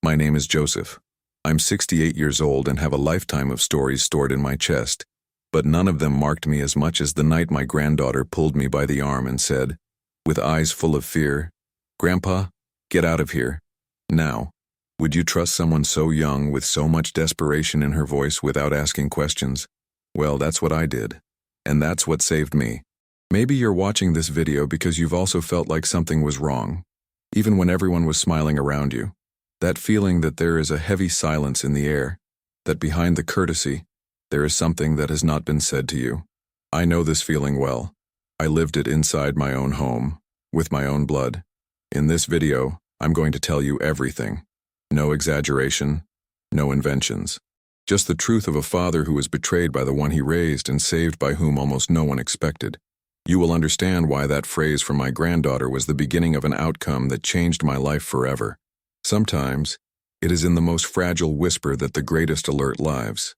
My name is Joseph. I'm 68 years old and have a lifetime of stories stored in my chest, but none of them marked me as much as the night my granddaughter pulled me by the arm and said, with eyes full of fear, "Grandpa, get out of here. Now." Would you trust someone so young with so much desperation in her voice without asking questions? Well, that's what I did. And that's what saved me. Maybe you're watching this video because you've also felt like something was wrong, even when everyone was smiling around you. That feeling that there is a heavy silence in the air, that behind the courtesy, there is something that has not been said to you. I know this feeling well. I lived it inside my own home, with my own blood. In this video, I'm going to tell you everything. No exaggeration, no inventions. Just the truth of a father who was betrayed by the one he raised and saved by whom almost no one expected. You will understand why that phrase from my granddaughter was the beginning of an outcome that changed my life forever. Sometimes, it is in the most fragile whisper that the greatest alert lives.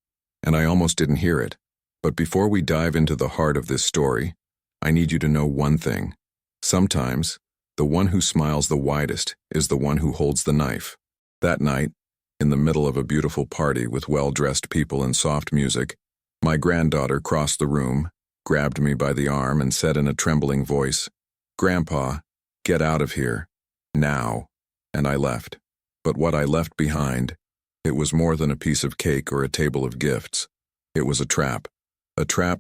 And I almost didn't hear it. But before we dive into the heart of this story, I need you to know one thing. Sometimes, the one who smiles the widest is the one who holds the knife. That night, in the middle of a beautiful party with well-dressed people and soft music, my granddaughter crossed the room, grabbed me by the arm and said in a trembling voice, "Grandpa, get out of here. Now." And I left. But what I left behind, it was more than a piece of cake or a table of gifts. It was a trap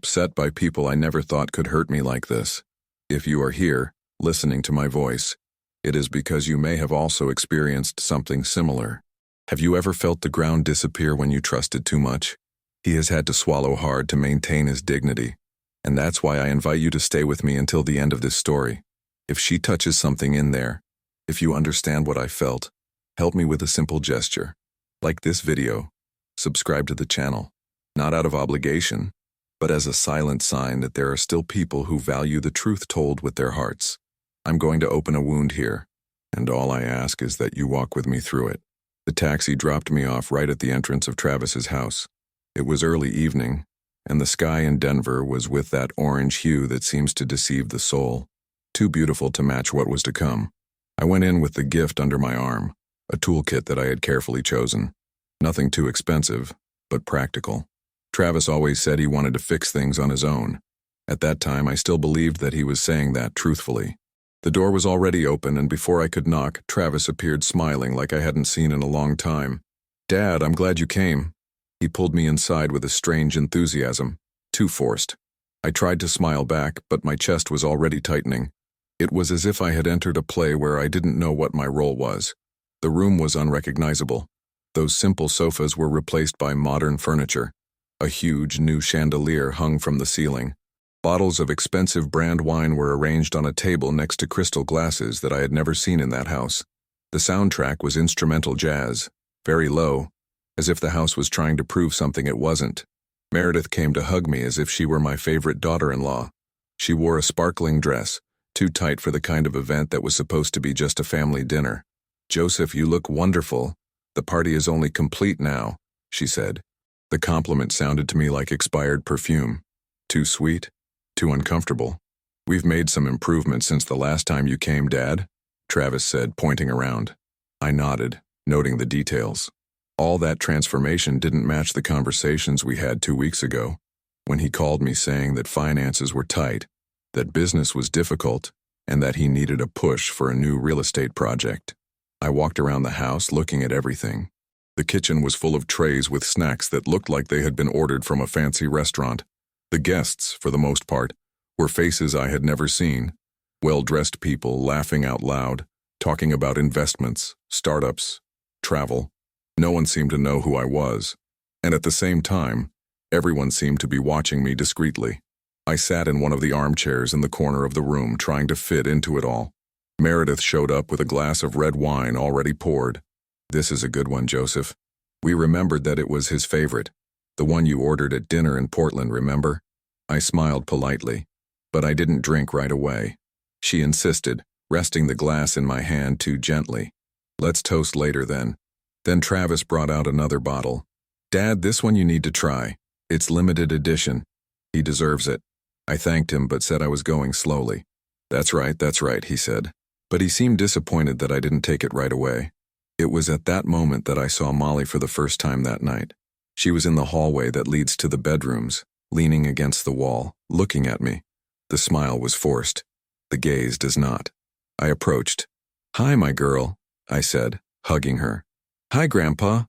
set by people I never thought could hurt me like this. If you are here, listening to my voice, it is because you may have also experienced something similar. Have you ever felt the ground disappear when you trusted too much? He has had to swallow hard to maintain his dignity. And that's why I invite you to stay with me until the end of this story. If she touches something in there, if you understand what I felt, help me with a simple gesture. Like this video, subscribe to the channel, not out of obligation, but as a silent sign that there are still people who value the truth told with their hearts. I'm going to open a wound here, and all I ask is that you walk with me through it. The taxi dropped me off right at the entrance of Travis's house. It was early evening, and the sky in Denver was with that orange hue that seems to deceive the soul, too beautiful to match what was to come. I went in with the gift under my arm, a toolkit that I had carefully chosen. Nothing too expensive, but practical. Travis always said he wanted to fix things on his own. At that time, I still believed that he was saying that truthfully. The door was already open, and before I could knock, Travis appeared smiling like I hadn't seen in a long time. "Dad, I'm glad you came." He pulled me inside with a strange enthusiasm, too forced. I tried to smile back, but my chest was already tightening. It was as if I had entered a play where I didn't know what my role was. The room was unrecognizable. Those simple sofas were replaced by modern furniture. A huge new chandelier hung from the ceiling. Bottles of expensive brand wine were arranged on a table next to crystal glasses that I had never seen in that house. The soundtrack was instrumental jazz, very low, as if the house was trying to prove something it wasn't. Meredith came to hug me as if she were my favorite daughter-in-law. She wore a sparkling dress, too tight for the kind of event that was supposed to be just a family dinner. "Joseph, you look wonderful. The party is only complete now," she said. The compliment sounded to me like expired perfume. Too sweet? Too uncomfortable? "We've made some improvements since the last time you came, Dad," Travis said, pointing around. I nodded, noting the details. All that transformation didn't match the conversations we had 2 weeks ago, when he called me saying that finances were tight, that business was difficult, and that he needed a push for a new real estate project. I walked around the house looking at everything. The kitchen was full of trays with snacks that looked like they had been ordered from a fancy restaurant. The guests, for the most part, were faces I had never seen. Well-dressed people laughing out loud, talking about investments, startups, travel. No one seemed to know who I was. And at the same time, everyone seemed to be watching me discreetly. I sat in one of the armchairs in the corner of the room trying to fit into it all. Meredith showed up with a glass of red wine already poured. "This is a good one, Joseph. We remembered that it was his favorite. The one you ordered at dinner in Portland, remember?" I smiled politely, but I didn't drink right away. She insisted, resting the glass in my hand too gently. "Let's toast later then." Then Travis brought out another bottle. "Dad, this one you need to try. It's limited edition. He deserves it." I thanked him but said I was going slowly. That's right, he said. But he seemed disappointed that I didn't take it right away. It was at that moment that I saw Molly for the first time that night. She was in the hallway that leads to the bedrooms, leaning against the wall, looking at me. The smile was forced. The gaze does not. I approached. "Hi, my girl," I said, hugging her. "Hi, Grandpa.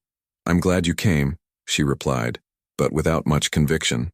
I'm glad you came," she replied, but without much conviction.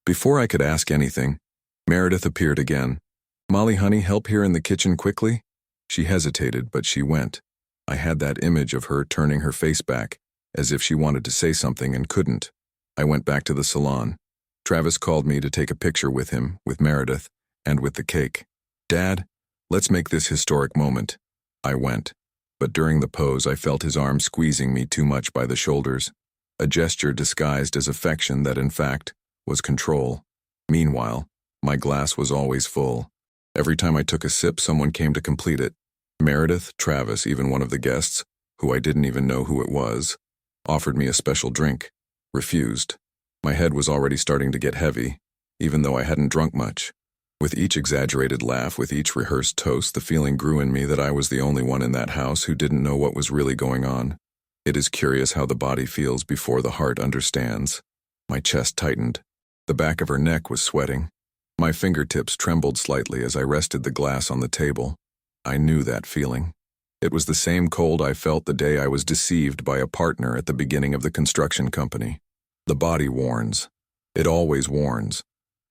Before I could ask anything, Meredith appeared again. "Molly, honey, help here in the kitchen quickly?" She hesitated, but she went. I had that image of her turning her face back, as if she wanted to say something and couldn't. I went back to the salon. Travis called me to take a picture with him, with Meredith, and with the cake. "Dad, let's make this historic moment." I went, but during the pose I felt his arm squeezing me too much by the shoulders, a gesture disguised as affection that in fact was control. Meanwhile, my glass was always full. Every time I took a sip, someone came to complete it. Meredith, Travis, even one of the guests, who I didn't even know who it was, offered me a special drink. Refused. My head was already starting to get heavy, even though I hadn't drunk much. With each exaggerated laugh, with each rehearsed toast, the feeling grew in me that I was the only one in that house who didn't know what was really going on. It is curious how the body feels before the heart understands. My chest tightened. The back of her neck was sweating. My fingertips trembled slightly as I rested the glass on the table. I knew that feeling. It was the same cold I felt the day I was deceived by a partner at the beginning of the construction company. The body warns. It always warns.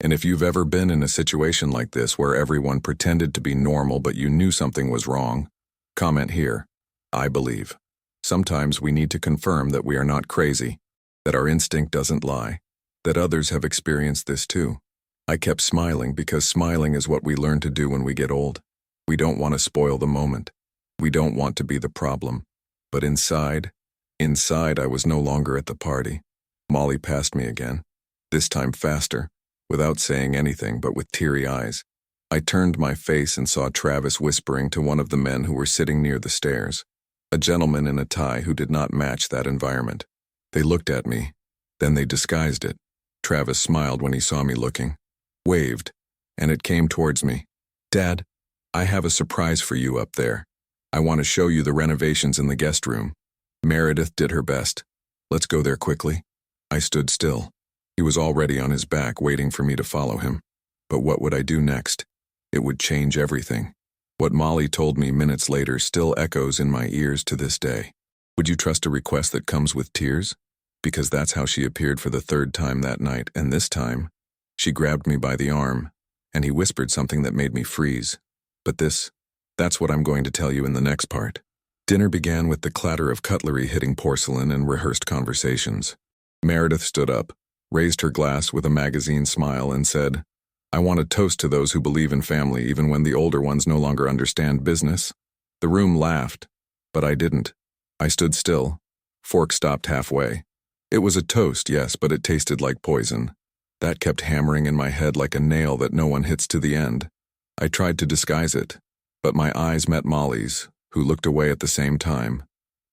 And if you've ever been in a situation like this where everyone pretended to be normal but you knew something was wrong, comment here. I believe. Sometimes we need to confirm that we are not crazy, that our instinct doesn't lie, that others have experienced this too. I kept smiling because smiling is what we learn to do when we get old. We don't want to spoil the moment. We don't want to be the problem. But inside I was no longer at the party. Molly passed me again, this time faster, without saying anything but with teary eyes. I turned my face and saw Travis whispering to one of the men who were sitting near the stairs, a gentleman in a tie who did not match that environment. They looked at me, then they disguised it. Travis smiled when he saw me looking, waved, and it came towards me. "Dad, I have a surprise for you up there. I want to show you the renovations in the guest room." Meredith did her best. "Let's go there quickly." I stood still. He was already on his back waiting for me to follow him. But what would I do next? It would change everything. What Molly told me minutes later still echoes in my ears to this day. Would you trust a request that comes with tears? Because that's how she appeared for the third time that night, and this time, she grabbed me by the arm, and he whispered something that made me freeze. But that's what I'm going to tell you in the next part. Dinner began with the clatter of cutlery hitting porcelain and rehearsed conversations. Meredith stood up, raised her glass with a magazine smile, and said, "I want to toast to those who believe in family even when the older ones no longer understand business." The room laughed, but I didn't. I stood still. Fork stopped halfway. It was a toast, yes, but it tasted like poison. That kept hammering in my head like a nail that no one hits to the end. I tried to disguise it, but my eyes met Molly's, who looked away at the same time.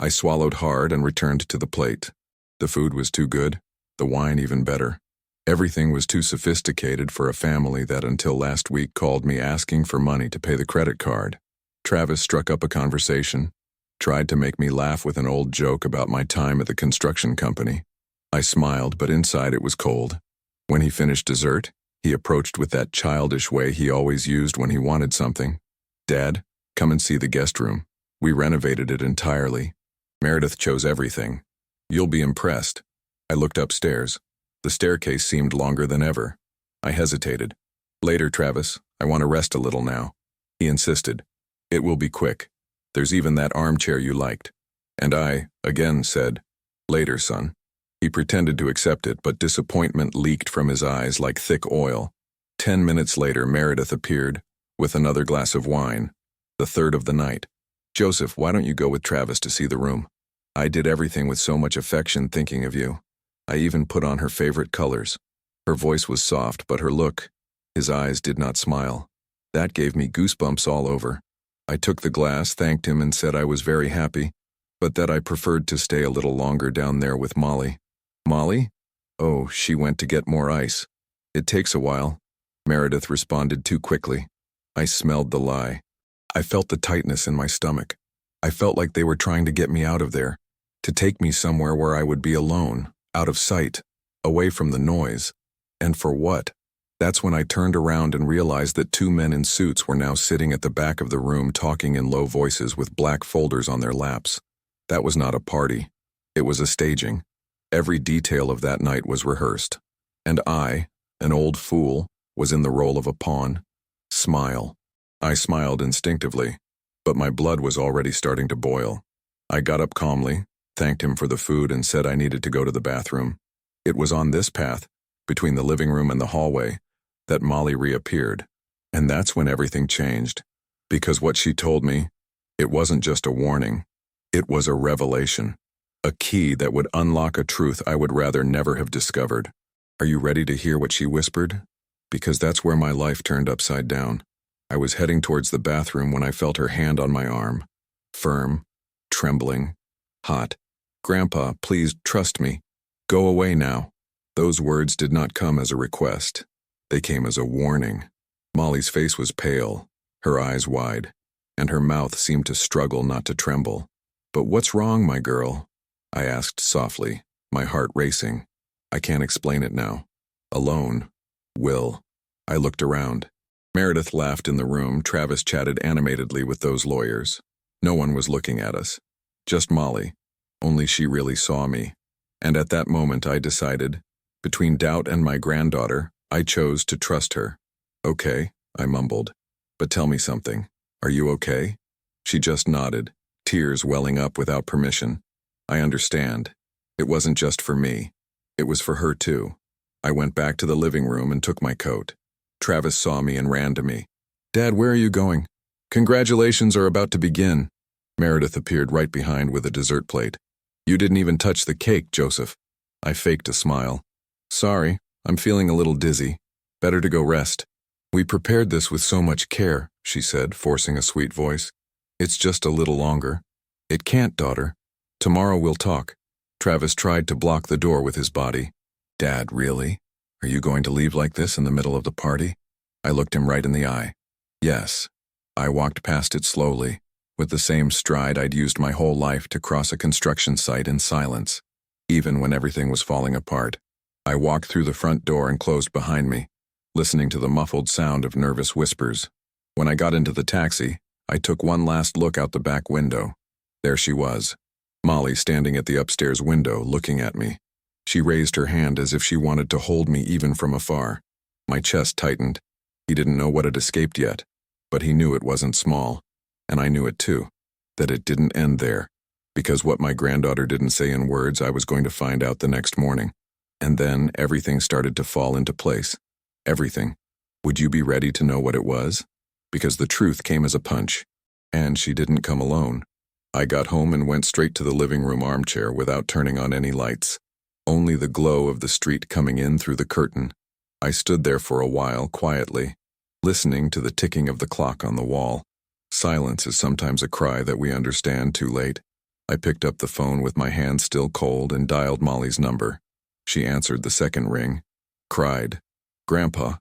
I swallowed hard and returned to the plate. The food was too good, the wine even better. Everything was too sophisticated for a family that until last week called me asking for money to pay the credit card. Travis struck up a conversation, tried to make me laugh with an old joke about my time at the construction company. I smiled, but inside it was cold. When he finished dessert, he approached with that childish way he always used when he wanted something. "Dad, come and see the guest room. We renovated it entirely. Meredith chose everything. You'll be impressed." I looked upstairs. The staircase seemed longer than ever. I hesitated. "Later, Travis. I want to rest a little now." He insisted. "It will be quick. There's even that armchair you liked." And I, again, said, "Later, son." He pretended to accept it, but disappointment leaked from his eyes like thick oil. 10 minutes later, Meredith appeared, with another glass of wine, the third of the night. "Joseph, why don't you go with Travis to see the room? I did everything with so much affection thinking of you. I even put on her favorite colors." Her voice was soft, but her look, his eyes did not smile. That gave me goosebumps all over. I took the glass, thanked him, and said I was very happy, but that I preferred to stay a little longer down there with Molly. "Molly? Oh, she went to get more ice. It takes a while." Meredith responded too quickly. I smelled the lie. I felt the tightness in my stomach. I felt like they were trying to get me out of there, to take me somewhere where I would be alone, out of sight, away from the noise. And for what? That's when I turned around and realized that two men in suits were now sitting at the back of the room talking in low voices with black folders on their laps. That was not a party. It was a staging. Every detail of that night was rehearsed. And I, an old fool, was in the role of a pawn. Smile. I smiled instinctively, but my blood was already starting to boil. I got up calmly, thanked him for the food, and said I needed to go to the bathroom. It was on this path, between the living room and the hallway, that Molly reappeared. And that's when everything changed. Because what she told me, it wasn't just a warning. It was a revelation. A key that would unlock a truth I would rather never have discovered. Are you ready to hear what she whispered? Because that's where my life turned upside down. I was heading towards the bathroom when I felt her hand on my arm. Firm, trembling, hot. "Grandpa, please trust me. Go away now." Those words did not come as a request. They came as a warning. Molly's face was pale, her eyes wide, and her mouth seemed to struggle not to tremble. "But what's wrong, my girl?" I asked softly, my heart racing. "I can't explain it now. Alone. Will." I looked around. Meredith laughed in the room. Travis chatted animatedly with those lawyers. No one was looking at us. Just Molly. Only she really saw me. And at that moment I decided, between doubt and my granddaughter, I chose to trust her. "Okay," I mumbled. "But tell me something. Are you okay?" She just nodded, tears welling up without permission. "I understand. It wasn't just for me. It was for her too." I went back to the living room and took my coat. Travis saw me and ran to me. "Dad, where are you going?" "Congratulations are about to begin." Meredith appeared right behind with a dessert plate. "You didn't even touch the cake, Joseph." I faked a smile. "Sorry, I'm feeling a little dizzy. Better to go rest." "We prepared this with so much care," she said, forcing a sweet voice. "It's just a little longer." "It can't, daughter. Tomorrow we'll talk." Travis tried to block the door with his body. "Dad, really? Are you going to leave like this in the middle of the party?" I looked him right in the eye. "Yes." I walked past it slowly, with the same stride I'd used my whole life to cross a construction site in silence, even when everything was falling apart. I walked through the front door and closed behind me, listening to the muffled sound of nervous whispers. When I got into the taxi, I took one last look out the back window. There she was, Molly standing at the upstairs window looking at me. She raised her hand as if she wanted to hold me even from afar. My chest tightened. He didn't know what had escaped yet, but he knew it wasn't small. And I knew it too, that it didn't end there, because what my granddaughter didn't say in words I was going to find out the next morning. And then everything started to fall into place. Everything. Would you be ready to know what it was? Because the truth came as a punch. And she didn't come alone. I got home and went straight to the living room armchair without turning on any lights. Only the glow of the street coming in through the curtain. I stood there for a while quietly, listening to the ticking of the clock on the wall. Silence is sometimes a cry that we understand too late. I picked up the phone with my hand still cold and dialed Molly's number. She answered the second ring, cried, "Grandpa,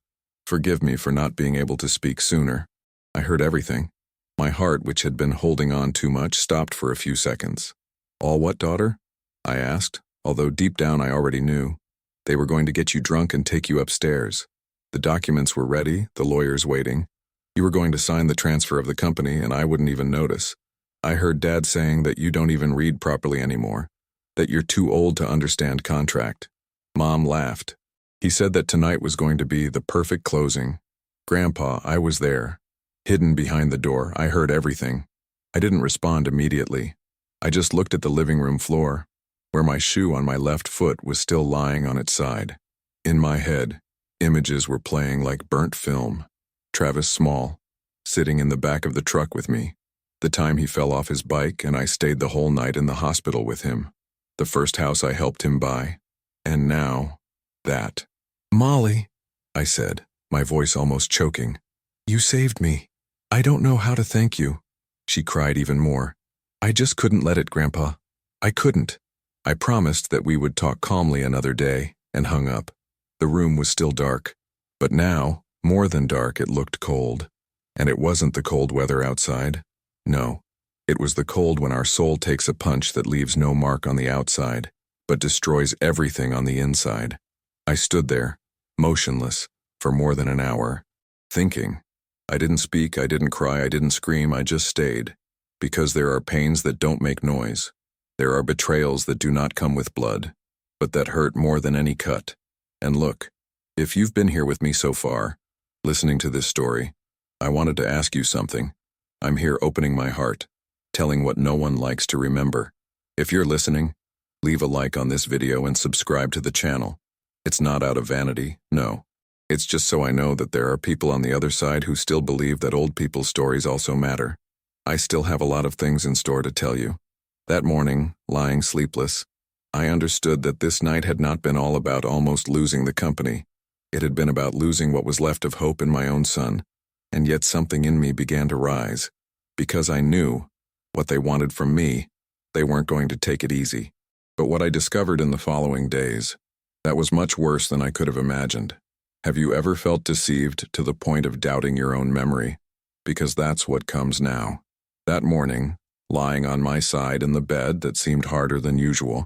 forgive me for not being able to speak sooner." I heard everything. My heart, which had been holding on too much, stopped for a few seconds. "All what, daughter?" I asked, although deep down I already knew. "They were going to get you drunk and take you upstairs. The documents were ready, the lawyers waiting. You were going to sign the transfer of the company and I wouldn't even notice. I heard Dad saying that you don't even read properly anymore, that you're too old to understand contract." Mom laughed. "He said that tonight was going to be the perfect closing." "Grandpa, I was there. Hidden behind the door, I heard everything." I didn't respond immediately. I just looked at the living room floor, where my shoe on my left foot was still lying on its side. In my head, images were playing like burnt film. Travis Small, sitting in the back of the truck with me. The time he fell off his bike and I stayed the whole night in the hospital with him. The first house I helped him buy. And now, that. "Molly," I said, my voice almost choking. "You saved me. I don't know how to thank you." She cried even more. "I just couldn't let it, Grandpa. I couldn't." I promised that we would talk calmly another day, and hung up. The room was still dark, but now, more than dark, it looked cold. And it wasn't the cold weather outside. No, It was the cold when our soul takes a punch that leaves no mark on the outside, but destroys everything on the inside. I stood there, motionless, for more than an hour, thinking. I didn't speak, I didn't cry, I didn't scream, I just stayed. Because there are pains that don't make noise. There are betrayals that do not come with blood, but that hurt more than any cut. And look, if you've been here with me so far, listening to this story, I wanted to ask you something. I'm here opening my heart, telling what no one likes to remember. If you're listening, leave a like on this video and subscribe to the channel. It's not out of vanity, no. It's just so I know that there are people on the other side who still believe that old people's stories also matter. I still have a lot of things in store to tell you. That morning, lying sleepless, I understood that this night had not been all about almost losing the company. It had been about losing what was left of hope in my own son, and yet something in me began to rise. Because I knew what they wanted from me, they weren't going to take it easy. But what I discovered in the following days, that was much worse than I could have imagined. Have you ever felt deceived to the point of doubting your own memory? Because that's what comes now. That morning, lying on my side in the bed that seemed harder than usual,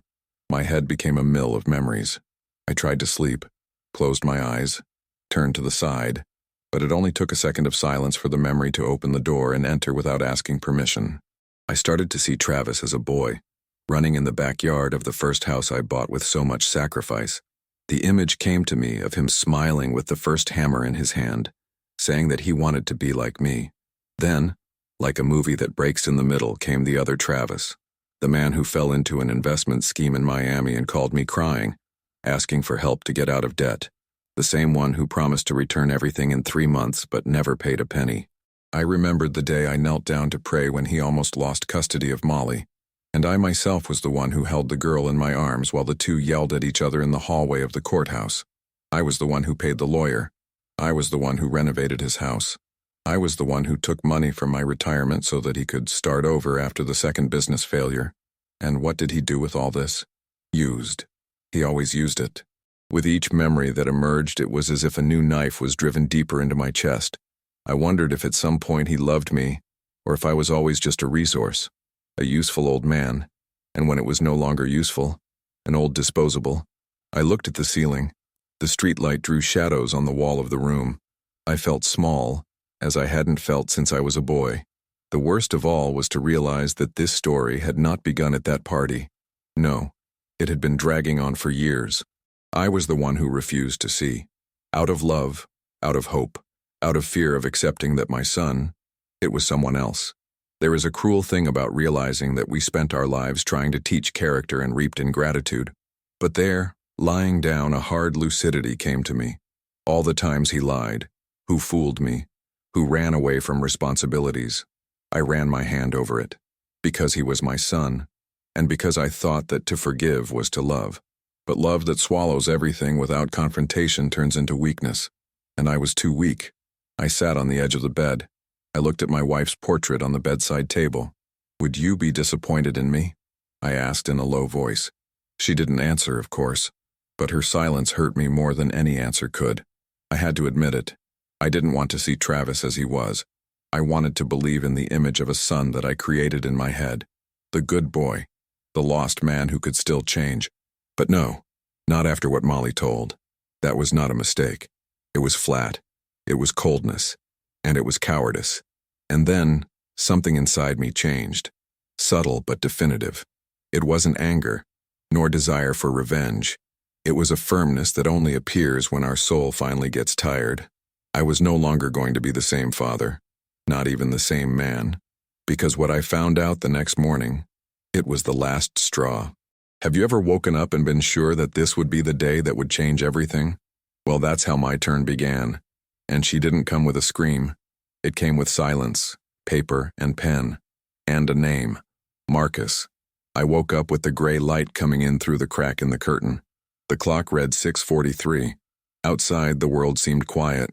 my head became a mill of memories. I tried to sleep, closed my eyes, turned to the side, but it only took a second of silence for the memory to open the door and enter without asking permission. I started to see Travis as a boy, running in the backyard of the first house I bought with so much sacrifice. The image came to me of him smiling with the first hammer in his hand, saying that he wanted to be like me. Then, like a movie that breaks in the middle, came the other Travis, the man who fell into an investment scheme in Miami and called me crying, asking for help to get out of debt, the same one who promised to return everything in 3 months but never paid a penny. I remembered the day I knelt down to pray when he almost lost custody of Molly, and I myself was the one who held the girl in my arms while the two yelled at each other in the hallway of the courthouse. I was the one who paid the lawyer. I was the one who renovated his house. I was the one who took money from my retirement so that he could start over after the second business failure. And what did he do with all this? Used. He always used it. With each memory that emerged, it was as if a new knife was driven deeper into my chest. I wondered if at some point he loved me, or if I was always just a resource, a useful old man, and when it was no longer useful, an old disposable. I looked at the ceiling. The streetlight drew shadows on the wall of the room. I felt small, as I hadn't felt since I was a boy. The worst of all was to realize that this story had not begun at that party. No, it had been dragging on for years. I was the one who refused to see. Out of love, out of hope, out of fear of accepting that my son, it was someone else. There is a cruel thing about realizing that we spent our lives trying to teach character and reaped ingratitude. But there, lying down, a hard lucidity came to me. All the times he lied, who fooled me, who ran away from responsibilities. I ran my hand over it. Because he was my son, and because I thought that to forgive was to love. But love that swallows everything without confrontation turns into weakness. And I was too weak. I sat on the edge of the bed. I looked at my wife's portrait on the bedside table. "Would you be disappointed in me?" I asked in a low voice. She didn't answer, of course, but her silence hurt me more than any answer could. I had to admit it. I didn't want to see Travis as he was. I wanted to believe in the image of a son that I created in my head. The good boy, the lost man who could still change. But no, not after what Molly told. That was not a mistake. It was flat. It was coldness. And it was cowardice. And then, something inside me changed. Subtle but definitive. It wasn't anger, nor desire for revenge. It was a firmness that only appears when our soul finally gets tired. I was no longer going to be the same father, not even the same man, because what I found out the next morning, it was the last straw. Have you ever woken up and been sure that this would be the day that would change everything? Well, that's how my turn began. And she didn't come with a scream. It came with silence, paper and pen, and a name, Marcus. I woke up with the gray light coming in through the crack in the curtain. The clock read 6:43. Outside, the world seemed quiet,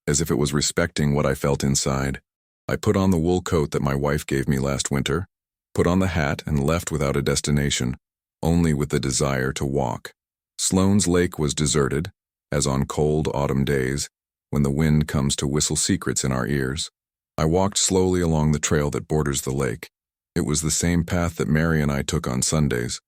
as if it was respecting what I felt inside. I put on the wool coat that my wife gave me last winter, put on the hat, and left without a destination, only with the desire to walk. Sloan's Lake was deserted, as on cold autumn days, when the wind comes to whistle secrets in our ears. I walked slowly along the trail that borders the lake. It was the same path that Mary and I took on Sundays,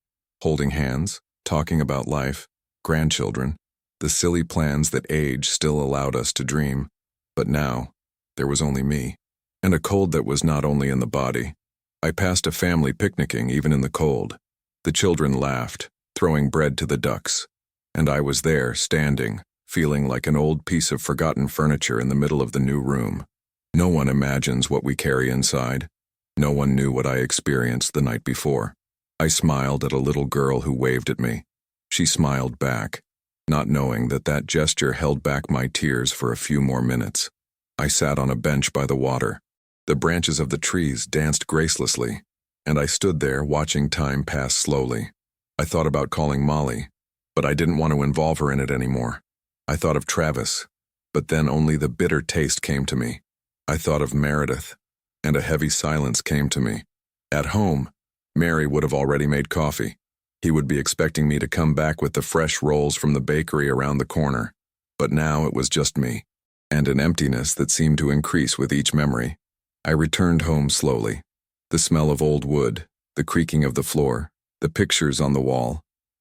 holding hands, talking about life, grandchildren, the silly plans that age still allowed us to dream. But now, there was only me, and a cold that was not only in the body. I passed a family picnicking even in the cold. The children laughed, throwing bread to the ducks, and I was there, standing, feeling like an old piece of forgotten furniture in the middle of the new room. No one imagines what we carry inside. No one knew what I experienced the night before. I smiled at a little girl who waved at me. She smiled back, not knowing that that gesture held back my tears for a few more minutes. I sat on a bench by the water. The branches of the trees danced gracelessly, and I stood there watching time pass slowly. I thought about calling Molly, but I didn't want to involve her in it anymore. I thought of Travis, but then only the bitter taste came to me. I thought of Meredith, and a heavy silence came to me. At home, Mary would have already made coffee. He would be expecting me to come back with the fresh rolls from the bakery around the corner. But now it was just me, and an emptiness that seemed to increase with each memory. I returned home slowly. The smell of old wood, the creaking of the floor, the pictures on the wall,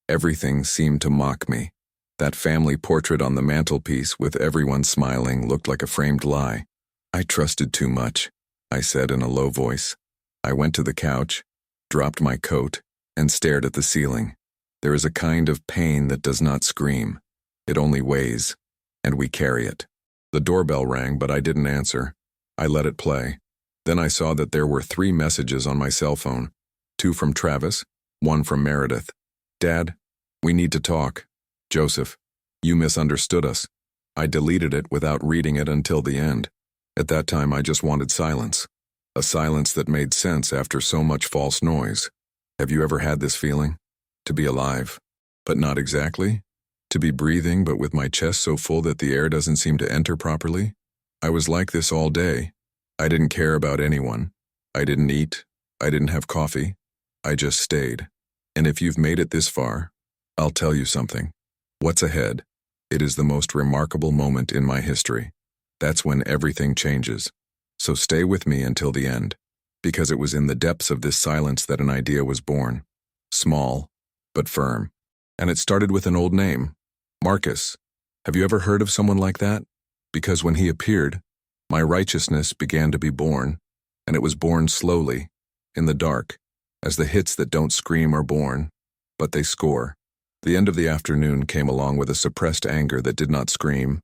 everything seemed to mock me. That family portrait on the mantelpiece with everyone smiling looked like a framed lie. I trusted too much, I said in a low voice. I went to the couch, dropped my coat, and stared at the ceiling. There is a kind of pain that does not scream. It only weighs, and we carry it. The doorbell rang, but I didn't answer. I let it play. Then I saw that there were 3 messages on my cell phone. 2 from Travis, 1 from Meredith. Dad, we need to talk. Joseph, you misunderstood us. I deleted it without reading it until the end. At that time, I just wanted silence. A silence that made sense after so much false noise. Have you ever had this feeling? To be alive, but not exactly? To be breathing, but with my chest so full that the air doesn't seem to enter properly? I was like this all day. I didn't care about anyone. I didn't eat. I didn't have coffee. I just stayed. And if you've made it this far, I'll tell you something. What's ahead? It is the most remarkable moment in my history. That's when everything changes. So stay with me until the end, because it was in the depths of this silence that an idea was born. Small, but firm. And it started with an old name, Marcus. Have you ever heard of someone like that? Because when he appeared, my righteousness began to be born, and it was born slowly, in the dark, as the hits that don't scream are born, but they score. The end of the afternoon came along with a suppressed anger that did not scream,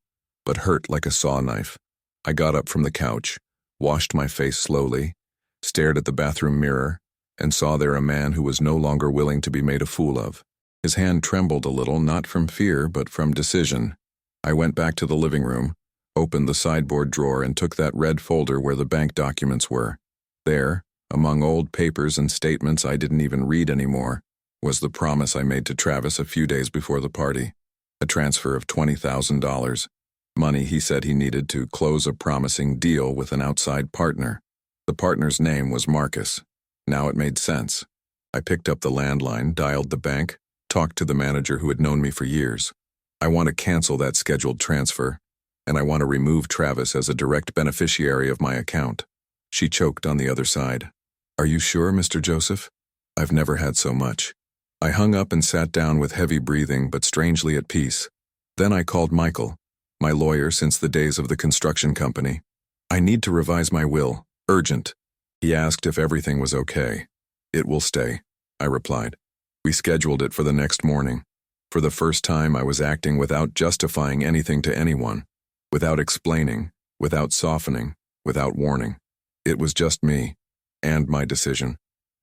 but hurt like a saw knife. I got up from the couch, washed my face slowly, stared at the bathroom mirror, and saw there a man who was no longer willing to be made a fool of. His hand trembled a little, not from fear, but from decision. I went back to the living room, opened the sideboard drawer, and took that red folder where the bank documents were. There, among old papers and statements I didn't even read anymore, was the promise I made to Travis a few days before the party. A transfer of $20,000. Money he said he needed to close a promising deal with an outside partner. The partner's name was Marcus. Now it made sense. I picked up the landline, dialed the bank, talked to the manager who had known me for years. I want to cancel that scheduled transfer, and I want to remove Travis as a direct beneficiary of my account. She choked on the other side. Are you sure, Mr. Joseph? I've never had so much. I hung up and sat down with heavy breathing, but strangely at peace. Then I called Michael, my lawyer since the days of the construction company. I need to revise my will. Urgent. He asked if everything was okay. It will stay, I replied. We scheduled it for the next morning. For the first time, I was acting without justifying anything to anyone, without explaining, without softening, without warning. It was just me, and my decision.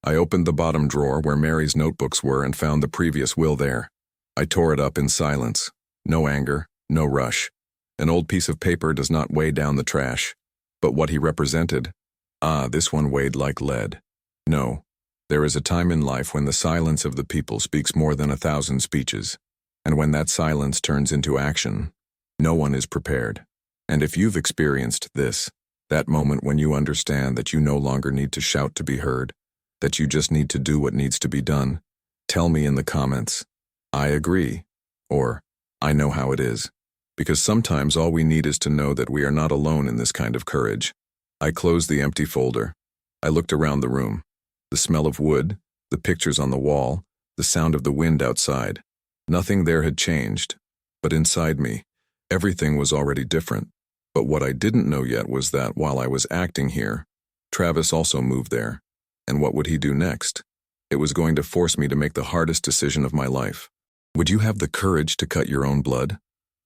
I opened the bottom drawer where Mary's notebooks were and found the previous will there. I tore it up in silence. No anger, no rush. An old piece of paper does not weigh down the trash. But what he represented, this one weighed like lead. No, there is a time in life when the silence of the people speaks more than 1,000 speeches. And when that silence turns into action, no one is prepared. And if you've experienced this, that moment when you understand that you no longer need to shout to be heard, that you just need to do what needs to be done, tell me in the comments, I agree, or I know how it is. Because sometimes all we need is to know that we are not alone in this kind of courage. I closed the empty folder. I looked around the room. The smell of wood, the pictures on the wall, the sound of the wind outside. Nothing there had changed. But inside me, everything was already different. But what I didn't know yet was that while I was acting here, Travis also moved there. And what would he do next? It was going to force me to make the hardest decision of my life. Would you have the courage to cut your own blood?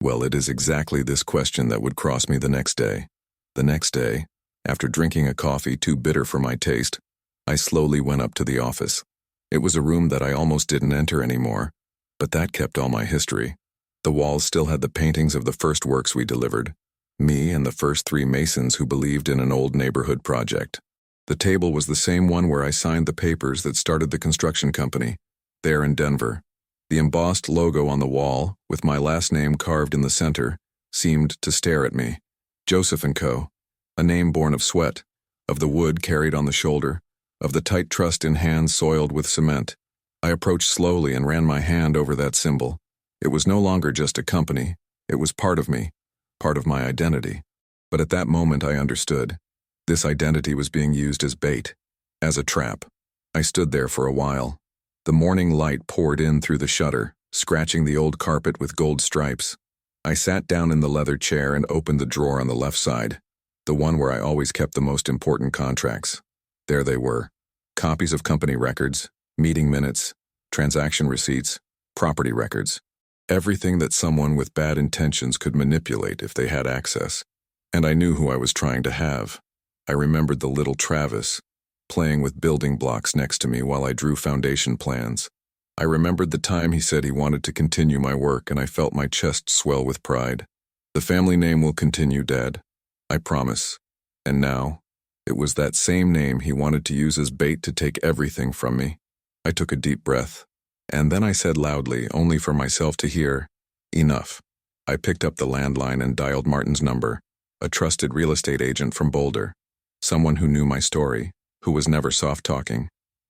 Well, it is exactly this question that would cross me the next day. The next day, after drinking a coffee too bitter for my taste, I slowly went up to the office. It was a room that I almost didn't enter anymore, but that kept all my history. The walls still had the paintings of the first works we delivered, me and the first 3 masons who believed in an old neighborhood project. The table was the same one where I signed the papers that started the construction company, there in Denver. The embossed logo on the wall, with my last name carved in the center, seemed to stare at me. Joseph & Co., a name born of sweat, of the wood carried on the shoulder, of the tight trust in hands soiled with cement. I approached slowly and ran my hand over that symbol. It was no longer just a company. It was part of me, part of my identity. But at that moment I understood. This identity was being used as bait, as a trap. I stood there for a while. The morning light poured in through the shutter, scratching the old carpet with gold stripes. I sat down in the leather chair and opened the drawer on the left side, the one where I always kept the most important contracts. There they were. Copies of company records, meeting minutes, transaction receipts, property records. Everything that someone with bad intentions could manipulate if they had access. And I knew who I was trying to have. I remembered the little Travis, playing with building blocks next to me while I drew foundation plans. I remembered the time he said he wanted to continue my work, and I felt my chest swell with pride. The family name will continue, Dad. I promise. And now, it was that same name he wanted to use as bait to take everything from me. I took a deep breath, and then I said loudly, only for myself to hear, "Enough." I picked up the landline and dialed Martin's number, a trusted real estate agent from Boulder, someone who knew my story, who was never soft-talking.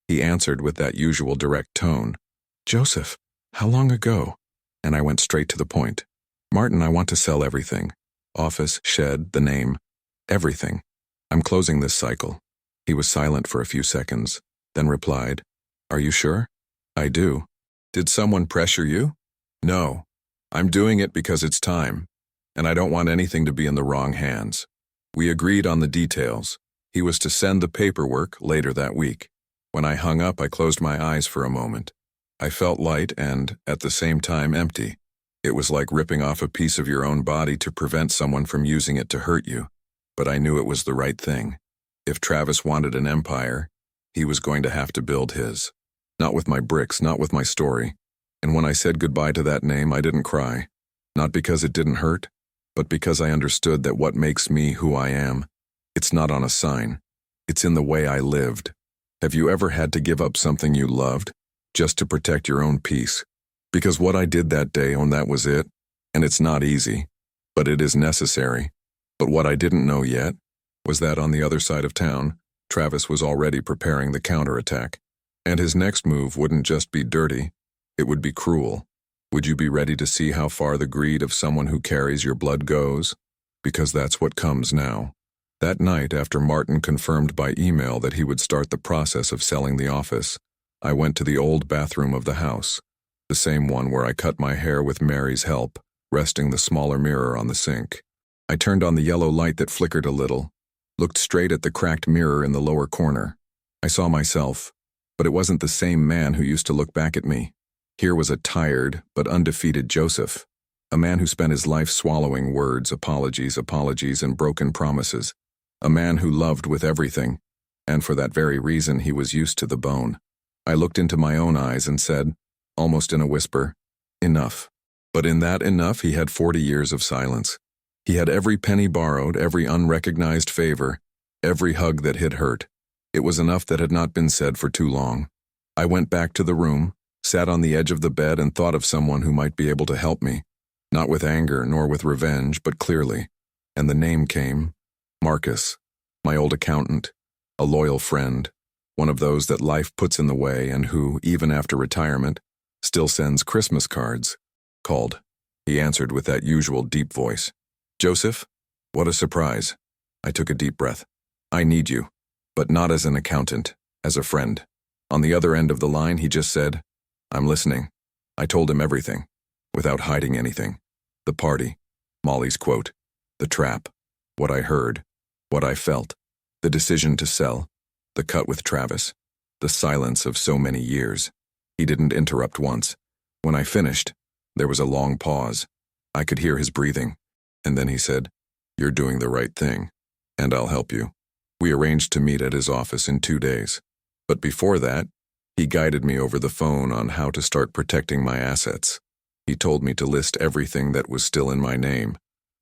He answered with that usual direct tone. "Joseph, how long ago?" And I went straight to the point. "Martin, I want to sell everything. Office, shed, the name, everything. I'm closing this cycle." He was silent for a few seconds, then replied, "Are you sure?" "I do." "Did someone pressure you?" "No. I'm doing it because it's time, and I don't want anything to be in the wrong hands." We agreed on the details. He was to send the paperwork later that week. When I hung up, I closed my eyes for a moment. I felt light and, at the same time, empty. It was like ripping off a piece of your own body to prevent someone from using it to hurt you. But I knew it was the right thing. If Travis wanted an empire, he was going to have to build his. Not with my bricks, not with my story. And when I said goodbye to that name, I didn't cry. Not because it didn't hurt, but because I understood that what makes me who I am, it's not on a sign. It's in the way I lived. Have you ever had to give up something you loved, just to protect your own peace? Because what I did that day, and that was it, and it's not easy, but it is necessary. But what I didn't know yet was that on the other side of town, Travis was already preparing the counterattack. And his next move wouldn't just be dirty, it would be cruel. Would you be ready to see how far the greed of someone who carries your blood goes? Because that's what comes now. That night, after Martin confirmed by email that he would start the process of selling the office, I went to the old bathroom of the house, the same one where I cut my hair with Mary's help, resting the smaller mirror on the sink. I turned on the yellow light that flickered a little, looked straight at the cracked mirror in the lower corner. I saw myself, but it wasn't the same man who used to look back at me. Here was a tired but undefeated Joseph, a man who spent his life swallowing words, apologies, and broken promises. A man who loved with everything, and for that very reason he was used to the bone. I looked into my own eyes and said, almost in a whisper, "Enough." But in that enough he had 40 years of silence. He had every penny borrowed, every unrecognized favor, every hug that had hurt. It was enough that had not been said for too long. I went back to the room, sat on the edge of the bed and thought of someone who might be able to help me. Not with anger nor with revenge, but clearly. And the name came. Marcus, my old accountant, a loyal friend, one of those that life puts in the way and who, even after retirement, still sends Christmas cards. Called. He answered with that usual deep voice. "Joseph? What a surprise." I took a deep breath. "I need you, but not as an accountant, as a friend. On the other end of the line, he just said, "I'm listening." I told him everything, without hiding anything. The party, Molly's quote, the trap, what I heard, what I felt, the decision to sell, the cut with Travis, the silence of so many years. He didn't interrupt once. When I finished, there was a long pause. I could hear his breathing, and then he said, "You're doing the right thing, and I'll help you." We arranged to meet at his office in 2 days. But before that, he guided me over the phone on how to start protecting my assets. He told me to list everything that was still in my name,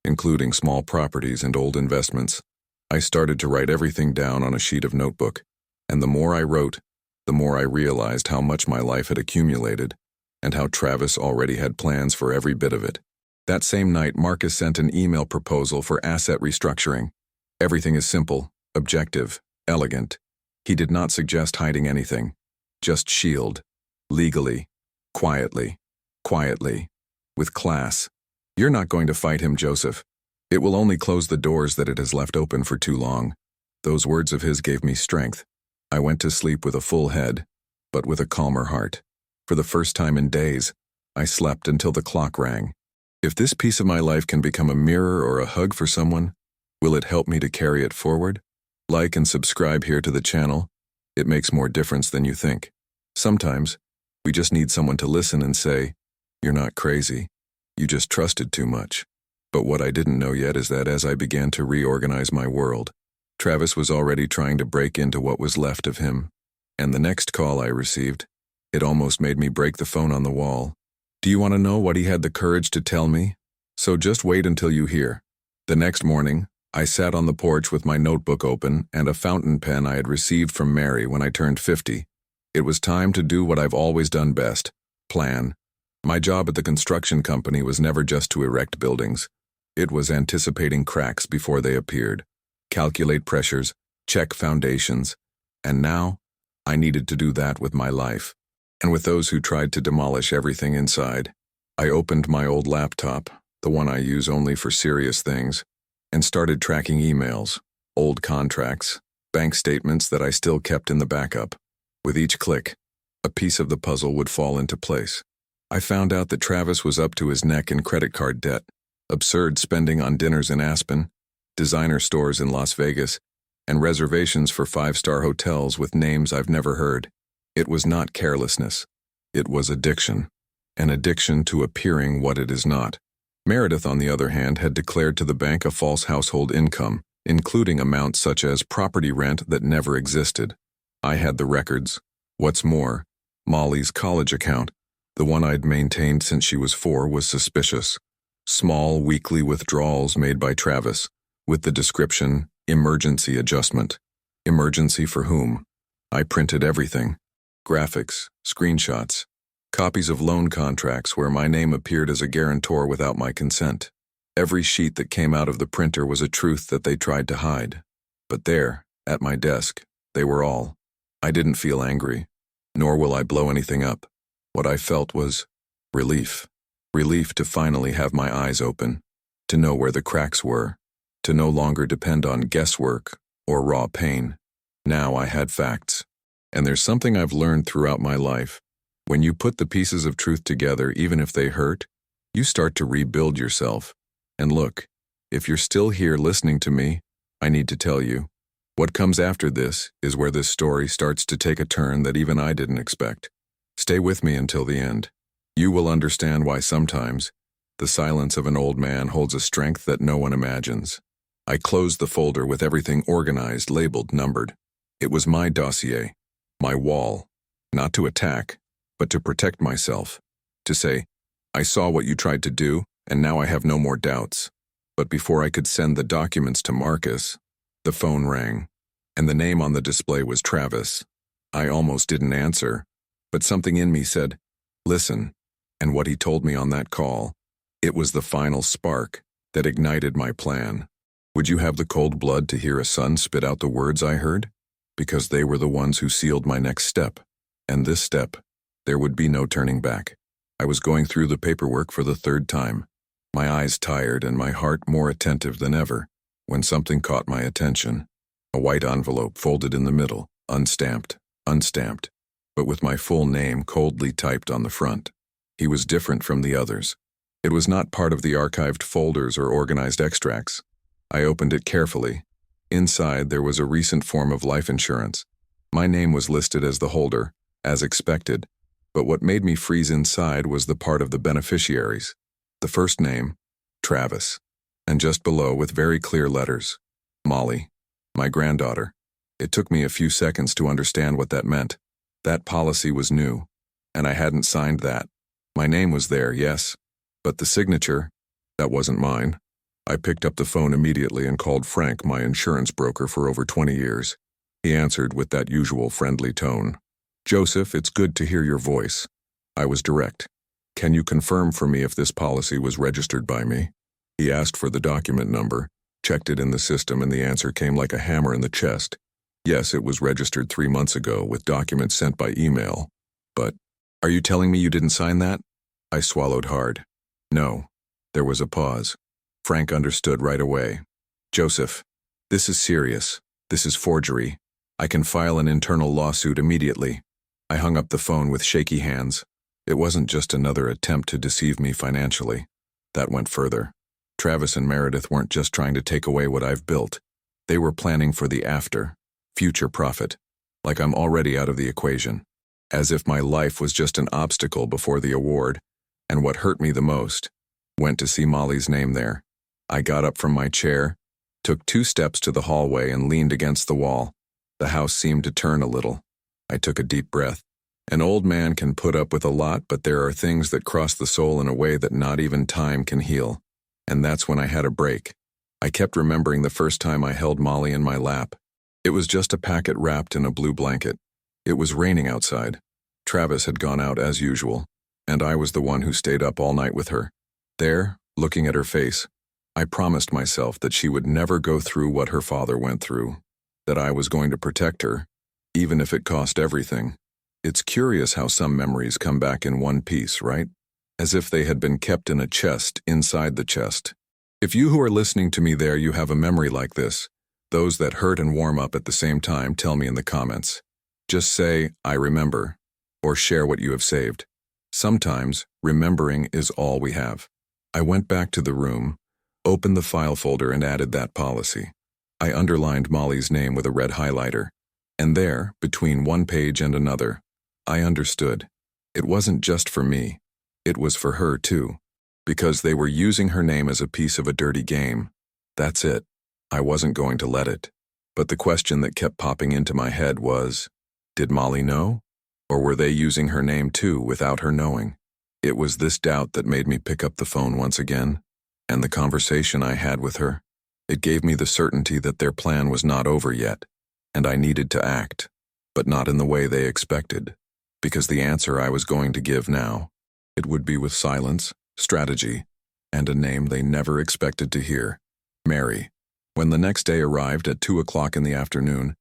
including small properties and old investments. I started to write everything down on a sheet of notebook, and the more I wrote, the more I realized how much my life had accumulated, and how Travis already had plans for every bit of it. That same night, Marcus sent an email proposal for asset restructuring. Everything is simple, objective, elegant. He did not suggest hiding anything. Just shield. Legally. Quietly. With class. You're not going to fight him, Joseph. It will only close the doors that it has left open for too long. Those words of his gave me strength. I went to sleep with a full head, but with a calmer heart. For the first time in days, I slept until the clock rang. If this piece of my life can become a mirror or a hug for someone, will it help me to carry it forward? Like and subscribe here to the channel. It makes more difference than you think. Sometimes, we just need someone to listen and say, "You're not crazy. You just trusted too much." But what I didn't know yet is that as I began to reorganize my world, Travis was already trying to break into what was left of him. And the next call I received, it almost made me break the phone on the wall. Do you want to know what he had the courage to tell me? So just wait until you hear. The next morning, I sat on the porch with my notebook open and a fountain pen I had received from Mary when I turned 50. It was time to do what I've always done best, plan. My job at the construction company was never just to erect buildings. It was anticipating cracks before they appeared, calculate pressures, check foundations, and now I needed to do that with my life. And with those who tried to demolish everything inside, I opened my old laptop, the one I use only for serious things, and started tracking emails, old contracts, bank statements that I still kept in the backup. With each click, a piece of the puzzle would fall into place. I found out that Travis was up to his neck in credit card debt, absurd spending on dinners in Aspen, designer stores in Las Vegas, and reservations for 5-star hotels with names I've never heard. It was not carelessness. It was addiction. An addiction to appearing what it is not. Meredith, on the other hand, had declared to the bank a false household income, including amounts such as property rent that never existed. I had the records. What's more, Molly's college account, the one I'd maintained since she was 4, was suspicious. Small, weekly withdrawals made by Travis, with the description, "emergency adjustment." Emergency for whom? I printed everything. Graphics, screenshots, copies of loan contracts where my name appeared as a guarantor without my consent. Every sheet that came out of the printer was a truth that they tried to hide. But there, at my desk, they were all. I didn't feel angry, nor will I blow anything up. What I felt was relief. Relief to finally have my eyes open, to know where the cracks were, to no longer depend on guesswork or raw pain. Now I had facts. And there's something I've learned throughout my life. When you put the pieces of truth together, even if they hurt, you start to rebuild yourself. And look, if you're still here listening to me, I need to tell you, what comes after this is where this story starts to take a turn that even I didn't expect. Stay with me until the end. You will understand why sometimes the silence of an old man holds a strength that no one imagines. I closed the folder with everything organized, labeled, numbered. It was my dossier, my wall, not to attack, but to protect myself, to say, "I saw what you tried to do, and now I have no more doubts." But before I could send the documents to Marcus, the phone rang, and the name on the display was Travis. I almost didn't answer, but something in me said, "Listen," and what he told me on that call, it was the final spark that ignited my plan. Would you have the cold blood to hear a son spit out the words I heard? Because they were the ones who sealed my next step. And this step, there would be no turning back. I was going through the paperwork for the 3rd time, my eyes tired and my heart more attentive than ever, when something caught my attention. A white envelope folded in the middle, unstamped. unstamped, but with my full name coldly typed on the front. He was different from the others. It was not part of the archived folders or organized extracts. I opened it carefully. Inside, there was a recent form of life insurance. My name was listed as the holder, as expected, but what made me freeze inside was the part of the beneficiaries. The first name, Travis, and just below, with very clear letters, Molly, my granddaughter. It took me a few seconds to understand what that meant. That policy was new, and I hadn't signed that. My name was there, yes, but the signature, that wasn't mine. I picked up the phone immediately and called Frank, my insurance broker for over 20 years. He answered with that usual friendly tone. "Joseph, it's good to hear your voice." I was direct. "Can you confirm for me if this policy was registered by me?" He asked for the document number, checked it in the system, and the answer came like a hammer in the chest. Yes, it was registered 3 months ago with documents sent by email. But, "Are you telling me you didn't sign that?" I swallowed hard. "No." There was a pause. Frank understood right away. "Joseph, this is serious. This is forgery. I can file an internal lawsuit immediately." I hung up the phone with shaky hands. It wasn't just another attempt to deceive me financially. That went further. Travis and Meredith weren't just trying to take away what I've built. They were planning for the future profit, like I'm already out of the equation. As if my life was just an obstacle before the award. And what hurt me the most, went to see Molly's name there. I got up from my chair, took 2 steps to the hallway, and leaned against the wall. The house seemed to turn a little. I took a deep breath. An old man can put up with a lot, but there are things that cross the soul in a way that not even time can heal. And that's when I had a break. I kept remembering the first time I held Molly in my lap. It was just a packet wrapped in a blue blanket. It was raining outside. Travis had gone out as usual, and I was the one who stayed up all night with her. There, looking at her face, I promised myself that she would never go through what her father went through, that I was going to protect her, even if it cost everything. It's curious how some memories come back in one piece, right? As if they had been kept in a chest inside the chest. If you who are listening to me there, you have a memory like this, those that hurt and warm up at the same time, tell me in the comments. Just say, "I remember," or share what you have saved. Sometimes, remembering is all we have. I went back to the room, opened the file folder, and added that policy. I underlined Molly's name with a red highlighter. And there, between one page and another, I understood. It wasn't just for me. It was for her, too. Because they were using her name as a piece of a dirty game. That's it. I wasn't going to let it. But the question that kept popping into my head was, did Molly know? Or were they using her name too without her knowing? It was this doubt that made me pick up the phone once again. And the conversation I had with her. It gave me the certainty that their plan was not over yet. And I needed to act. But not in the way they expected. Because the answer I was going to give now, it would be with silence, strategy, and a name they never expected to hear. Mary. When the next day arrived at 2 o'clock in the afternoon,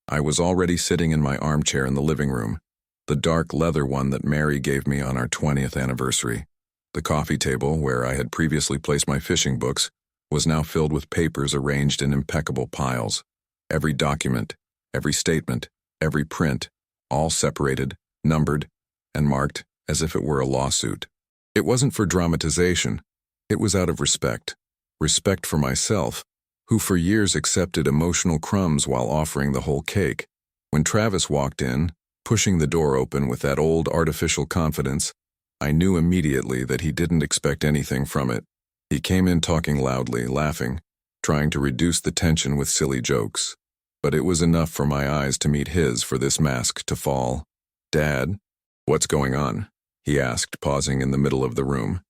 I was already sitting in my armchair in the living room, the dark leather one that Mary gave me on our 20th anniversary. The coffee table, where I had previously placed my fishing books, was now filled with papers arranged in impeccable piles. Every document, every statement, every print, all separated, numbered, and marked as if it were a lawsuit. It wasn't for dramatization. It was out of respect. Respect for myself, who for years accepted emotional crumbs while offering the whole cake. When Travis walked in, pushing the door open with that old artificial confidence, I knew immediately that he didn't expect anything from it. He came in talking loudly, laughing, trying to reduce the tension with silly jokes. But it was enough for my eyes to meet his for this mask to fall. "Dad, what's going on?" he asked, pausing in the middle of the room.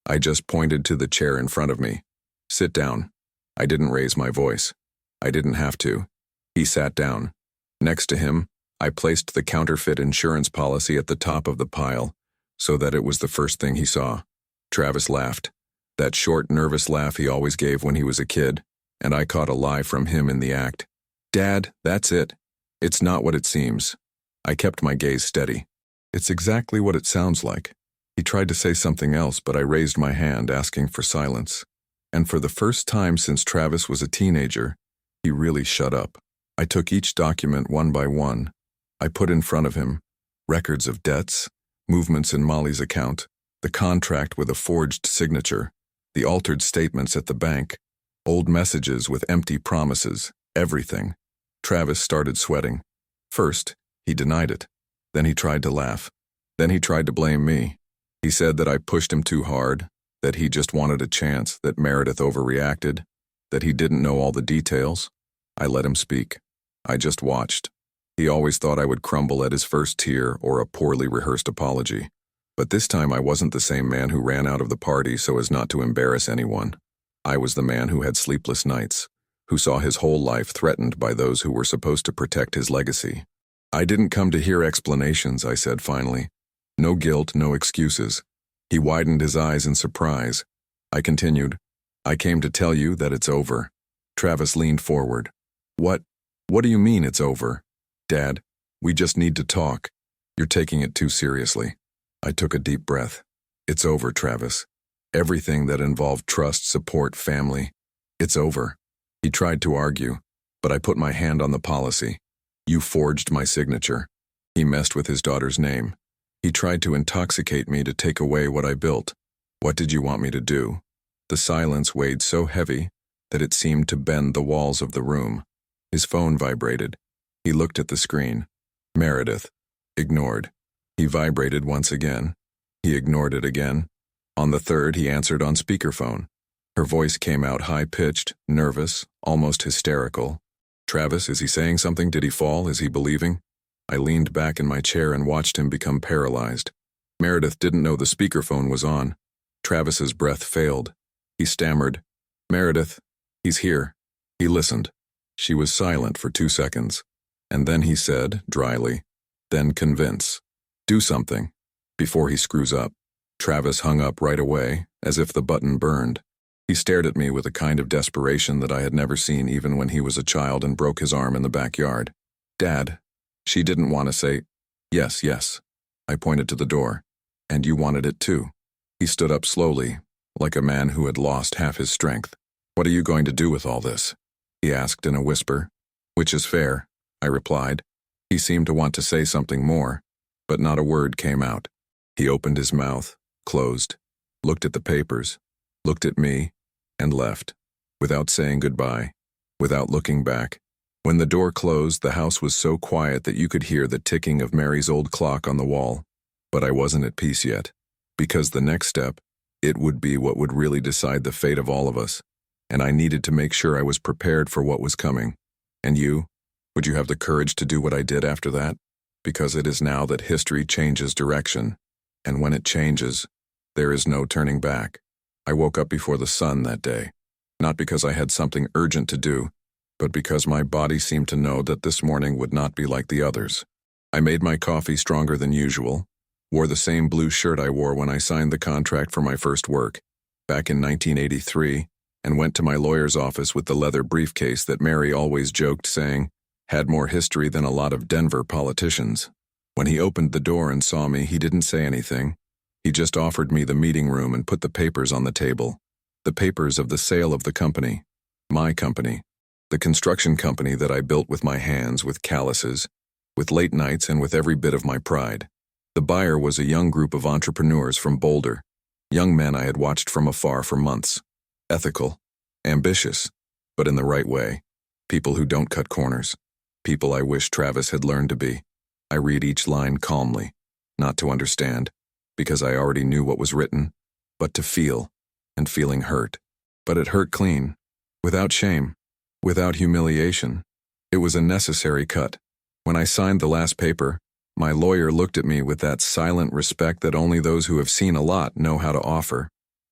I just pointed to the chair in front of me. "Sit down." I didn't raise my voice. I didn't have to. He sat down. Next to him, I placed the counterfeit insurance policy at the top of the pile, so that it was the first thing he saw. Travis laughed. That short, nervous laugh he always gave when he was a kid, and I caught a lie from him in the act. "Dad, that's it. It's not what it seems." I kept my gaze steady. "It's exactly what it sounds like." He tried to say something else, but I raised my hand, asking for silence. And for the first time since Travis was a teenager, he really shut up. I took each document one by one. I put in front of him records of debts, movements in Molly's account, the contract with a forged signature, the altered statements at the bank, old messages with empty promises, everything. Travis started sweating. First, he denied it. Then he tried to laugh. Then he tried to blame me. He said that I pushed him too hard, that he just wanted a chance, that Meredith overreacted, that he didn't know all the details. I let him speak. I just watched. He always thought I would crumble at his first tear or a poorly rehearsed apology. But this time I wasn't the same man who ran out of the party so as not to embarrass anyone. I was the man who had sleepless nights, who saw his whole life threatened by those who were supposed to protect his legacy. I didn't come to hear explanations, I said finally. No guilt, no excuses. He widened his eyes in surprise. I continued. I came to tell you that it's over. Travis leaned forward. What do you mean it's over? Dad, we just need to talk. You're taking it too seriously. I took a deep breath. It's over, Travis. Everything that involved trust, support, family. It's over. He tried to argue, but I put my hand on the policy. You forged my signature. He messed with his daughter's name. He tried to intoxicate me to take away what I built. What did you want me to do? The silence weighed so heavy that it seemed to bend the walls of the room. His phone vibrated. He looked at the screen. Meredith. Ignored. He vibrated once again. He ignored it again. On the third, he answered on speakerphone. Her voice came out high-pitched, nervous, almost hysterical. Travis, is he saying something? Did he fall? Is he believing? I leaned back in my chair and watched him become paralyzed. Meredith didn't know the speakerphone was on. Travis's breath failed. He stammered, Meredith, he's here. He listened. She was silent for 2 seconds. And then he said, dryly, then convince. Do something. Before he screws up. Travis hung up right away, as if the button burned. He stared at me with a kind of desperation that I had never seen even when he was a child and broke his arm in the backyard. Dad. She didn't want to say, yes, yes. I pointed to the door. And you wanted it too. He stood up slowly, like a man who had lost half his strength. What are you going to do with all this? He asked in a whisper. Which is fair, I replied. He seemed to want to say something more, but not a word came out. He opened his mouth, closed, looked at the papers, looked at me, and left, without saying goodbye, without looking back. When the door closed, the house was so quiet that you could hear the ticking of Mary's old clock on the wall. But I wasn't at peace yet, because the next step, it would be what would really decide the fate of all of us, and I needed to make sure I was prepared for what was coming. And you? Would you have the courage to do what I did after that? Because it is now that history changes direction, and when it changes, there is no turning back. I woke up before the sun that day, not because I had something urgent to do, but because my body seemed to know that this morning would not be like the others. I made my coffee stronger than usual, wore the same blue shirt I wore when I signed the contract for my first work, back in 1983, and went to my lawyer's office with the leather briefcase that Mary always joked, saying, had more history than a lot of Denver politicians. When he opened the door and saw me, he didn't say anything. He just offered me the meeting room and put the papers on the table. The papers of the sale of the company. My company. The construction company that I built with my hands, with calluses, with late nights, and with every bit of my pride. The buyer was a young group of entrepreneurs from Boulder, young men I had watched from afar for months. Ethical, ambitious, but in the right way. People who don't cut corners. People I wish Travis had learned to be. I read each line calmly, not to understand, because I already knew what was written, but to feel, and feeling hurt. But it hurt clean, without shame. Without humiliation. It was a necessary cut. When I signed the last paper, my lawyer looked at me with that silent respect that only those who have seen a lot know how to offer.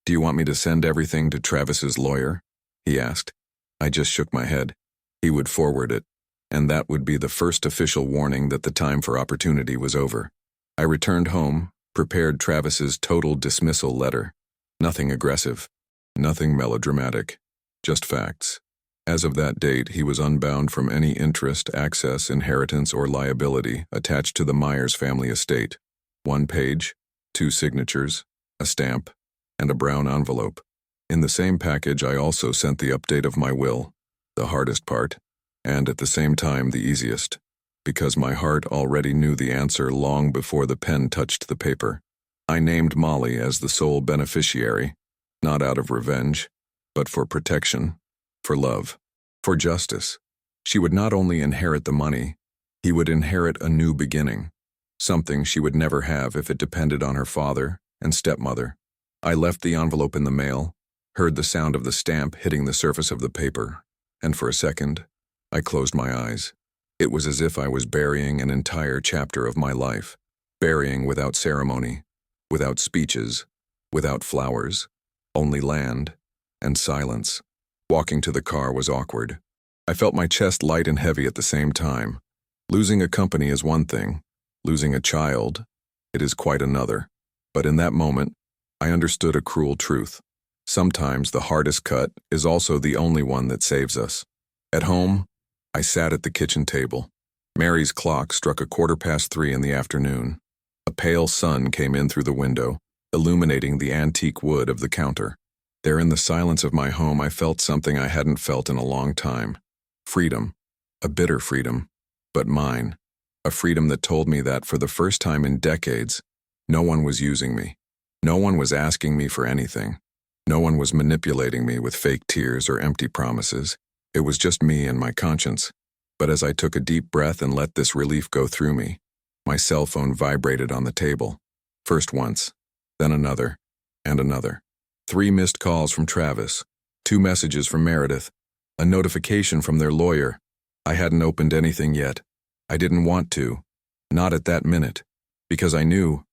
Do you want me to send everything to Travis's lawyer? He asked. I just shook my head. He would forward it, and that would be the first official warning that the time for opportunity was over. I returned home, prepared Travis's total dismissal letter. Nothing aggressive, nothing melodramatic, just facts. As of that date, he was unbound from any interest, access, inheritance, or liability attached to the Myers family estate. 1 page, 2 signatures, a stamp, and a brown envelope. In the same package, I also sent the update of my will, the hardest part, and at the same time the easiest. because my heart already knew the answer long before the pen touched the paper. I named Molly as the sole beneficiary, not out of revenge, but for protection, for love, for justice. She would not only inherit the money, he would inherit a new beginning, something she would never have if it depended on her father and stepmother. I left the envelope in the mail, heard the sound of the stamp hitting the surface of the paper, and for a second, I closed my eyes. It was as if I was burying an entire chapter of my life, burying without ceremony, without speeches, without flowers, only land and silence. Walking to the car was awkward. I felt my chest light and heavy at the same time. Losing a company is one thing. Losing a child, it is quite another. But in that moment, I understood a cruel truth. Sometimes the hardest cut is also the only one that saves us. At home, I sat at the kitchen table. Mary's clock struck 3:15 in the afternoon. A pale sun came in through the window, illuminating the antique wood of the counter. There in the silence of my home, I felt something I hadn't felt in a long time. Freedom. A bitter freedom. But mine. A freedom that told me that for the first time in decades, no one was using me. No one was asking me for anything. No one was manipulating me with fake tears or empty promises. It was just me and my conscience. But as I took a deep breath and let this relief go through me, my cell phone vibrated on the table. First once, then another, and another. 3 missed calls from Travis, 2 messages from Meredith, a notification from their lawyer. I hadn't opened anything yet. I didn't want to, not at that minute, because I knew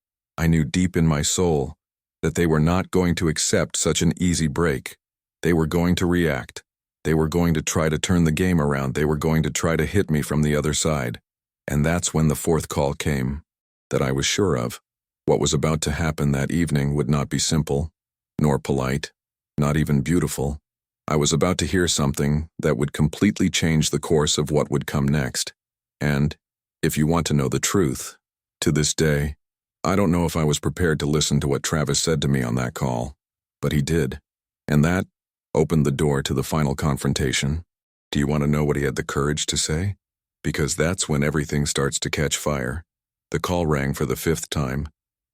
deep in my soul that they were not going to accept such an easy break. They were going to react. They were going to try to turn the game around. They were going to try to hit me from the other side. And that's when the 4th call came, that I was sure of. What was about to happen that evening would not be simple, nor polite, not even beautiful. I was about to hear something that would completely change the course of what would come next. And, if you want to know the truth, to this day, I don't know if I was prepared to listen to what Travis said to me on that call, but he did. And that opened the door to the final confrontation. Do you want to know what he had the courage to say? Because that's when everything starts to catch fire. The call rang for the 5th time,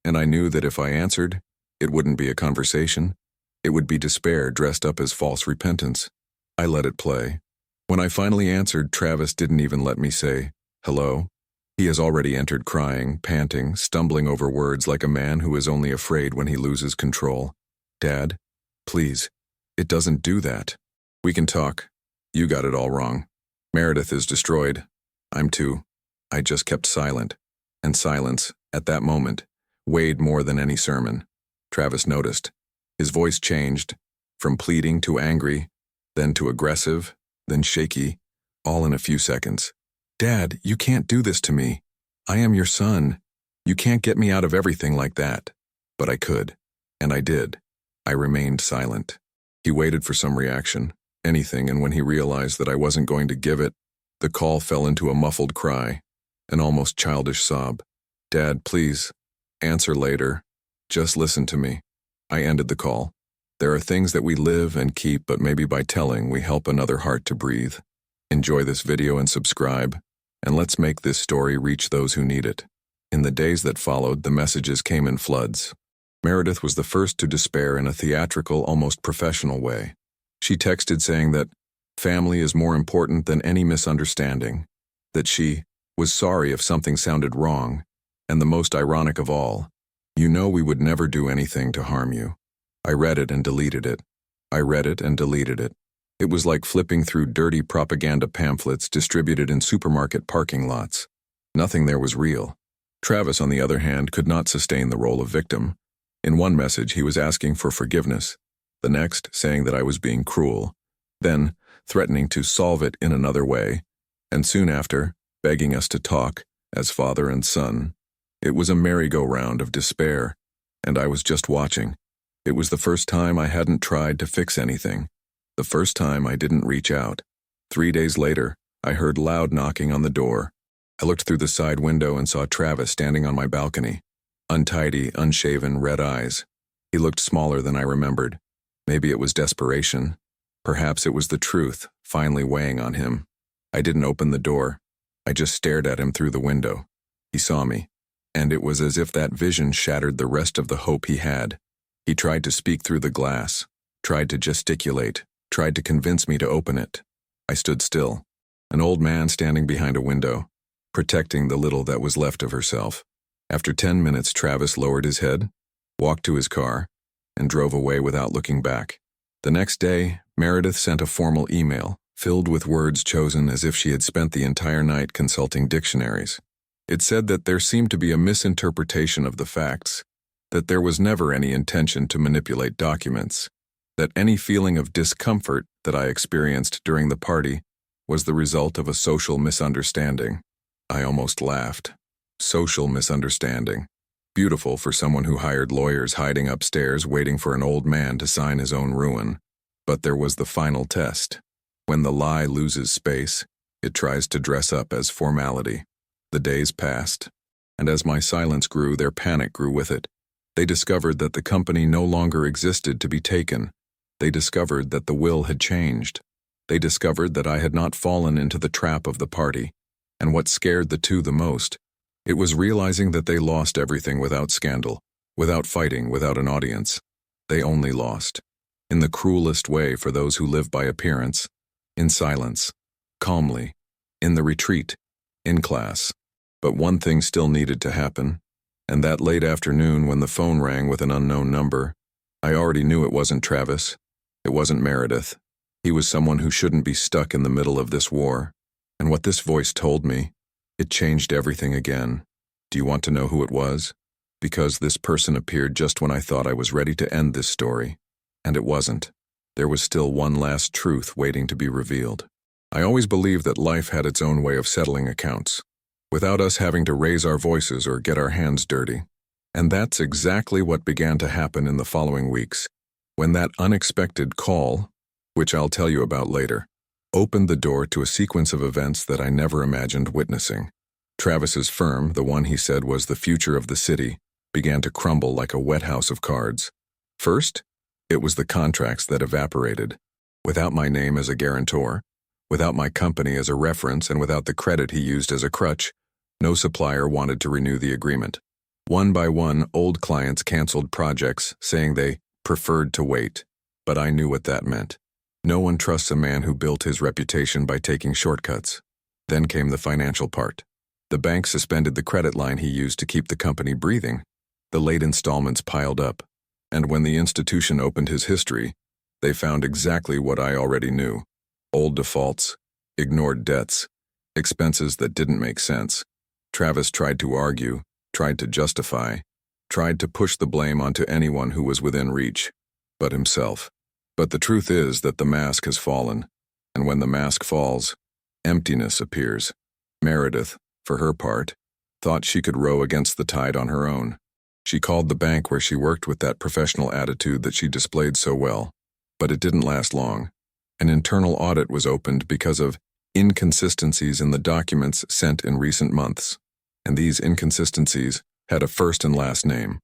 and I knew that if I answered, it wouldn't be a conversation. It would be despair dressed up as false repentance. I let it play. When I finally answered, Travis didn't even let me say, hello. He has already entered crying, panting, stumbling over words like a man who is only afraid when he loses control. Dad, please, it doesn't do that. We can talk. You got it all wrong. Meredith is destroyed. I'm too. I just kept silent. And silence, at that moment, weighed more than any sermon. Travis noticed. His voice changed, from pleading to angry, then to aggressive, then shaky, all in a few seconds. Dad, you can't do this to me. I am your son. You can't get me out of everything like that. But I could, and I did. I remained silent. He waited for some reaction, anything, and when he realized that I wasn't going to give it, the call fell into a muffled cry, an almost childish sob. Dad, please, answer later. Just listen to me. I ended the call. There are things that we live and keep, but maybe by telling, we help another heart to breathe. Enjoy this video and subscribe, and let's make this story reach those who need it. In the days that followed, the messages came in floods. Meredith was the first to despair in a theatrical, almost professional way. She texted saying that family is more important than any misunderstanding, that she was sorry if something sounded wrong, and the most ironic of all, you know we would never do anything to harm you. I read it and deleted it. I read it and deleted it. It was like flipping through dirty propaganda pamphlets distributed in supermarket parking lots. Nothing there was real. Travis, on the other hand, could not sustain the role of victim. In one message, he was asking for forgiveness, the next saying that I was being cruel, then threatening to solve it in another way, and soon after, begging us to talk, as father and son. It was a merry-go-round of despair, and I was just watching. It was the first time I hadn't tried to fix anything, the first time I didn't reach out. 3 days later, I heard loud knocking on the door. I looked through the side window and saw Travis standing on my balcony. Untidy, unshaven, red eyes. He looked smaller than I remembered. Maybe it was desperation. Perhaps it was the truth, finally weighing on him. I didn't open the door. I just stared at him through the window. He saw me, and it was as if that vision shattered the rest of the hope he had. He tried to speak through the glass, tried to gesticulate, tried to convince me to open it. I stood still, an old man standing behind a window, protecting the little that was left of herself. After 10 minutes, Travis lowered his head, walked to his car, and drove away without looking back. The next day, Meredith sent a formal email, filled with words chosen as if she had spent the entire night consulting dictionaries. It said that there seemed to be a misinterpretation of the facts, that there was never any intention to manipulate documents, that any feeling of discomfort that I experienced during the party was the result of a social misunderstanding. I almost laughed. Social misunderstanding. Beautiful for someone who hired lawyers hiding upstairs waiting for an old man to sign his own ruin. But there was the final test. When the lie loses space, it tries to dress up as formality. The days passed, and as my silence grew, their panic grew with it. They discovered that the company no longer existed to be taken. They discovered that the will had changed. They discovered that I had not fallen into the trap of the party. And what scared the two the most, it was realizing that they lost everything without scandal, without fighting, without an audience. They only lost. In the cruelest way for those who live by appearance, in silence, calmly, in the retreat, in class. But one thing still needed to happen, and that late afternoon when the phone rang with an unknown number, I already knew it wasn't Travis. It wasn't Meredith. He was someone who shouldn't be stuck in the middle of this war. And what this voice told me, it changed everything again. Do you want to know who it was? Because this person appeared just when I thought I was ready to end this story. And it wasn't. There was still one last truth waiting to be revealed. I always believed that life had its own way of settling accounts, without us having to raise our voices or get our hands dirty. And that's exactly what began to happen in the following weeks, when that unexpected call, which I'll tell you about later, opened the door to a sequence of events that I never imagined witnessing. Travis's firm, the one he said was the future of the city, began to crumble like a wet house of cards. First, it was the contracts that evaporated. Without my name as a guarantor, without my company as a reference, and without the credit he used as a crutch, no supplier wanted to renew the agreement. One by one, old clients canceled projects, saying they preferred to wait. But I knew what that meant. No one trusts a man who built his reputation by taking shortcuts. Then came the financial part. The bank suspended the credit line he used to keep the company breathing. The late installments piled up. And when the institution opened his history, they found exactly what I already knew. Old defaults, ignored debts, expenses that didn't make sense. Travis tried to argue, tried to justify, tried to push the blame onto anyone who was within reach, but himself. But the truth is that the mask has fallen, and when the mask falls, emptiness appears. Meredith, for her part, thought she could row against the tide on her own. She called the bank where she worked with that professional attitude that she displayed so well, but it didn't last long. An internal audit was opened because of inconsistencies in the documents sent in recent months, and these inconsistencies had a first and last name,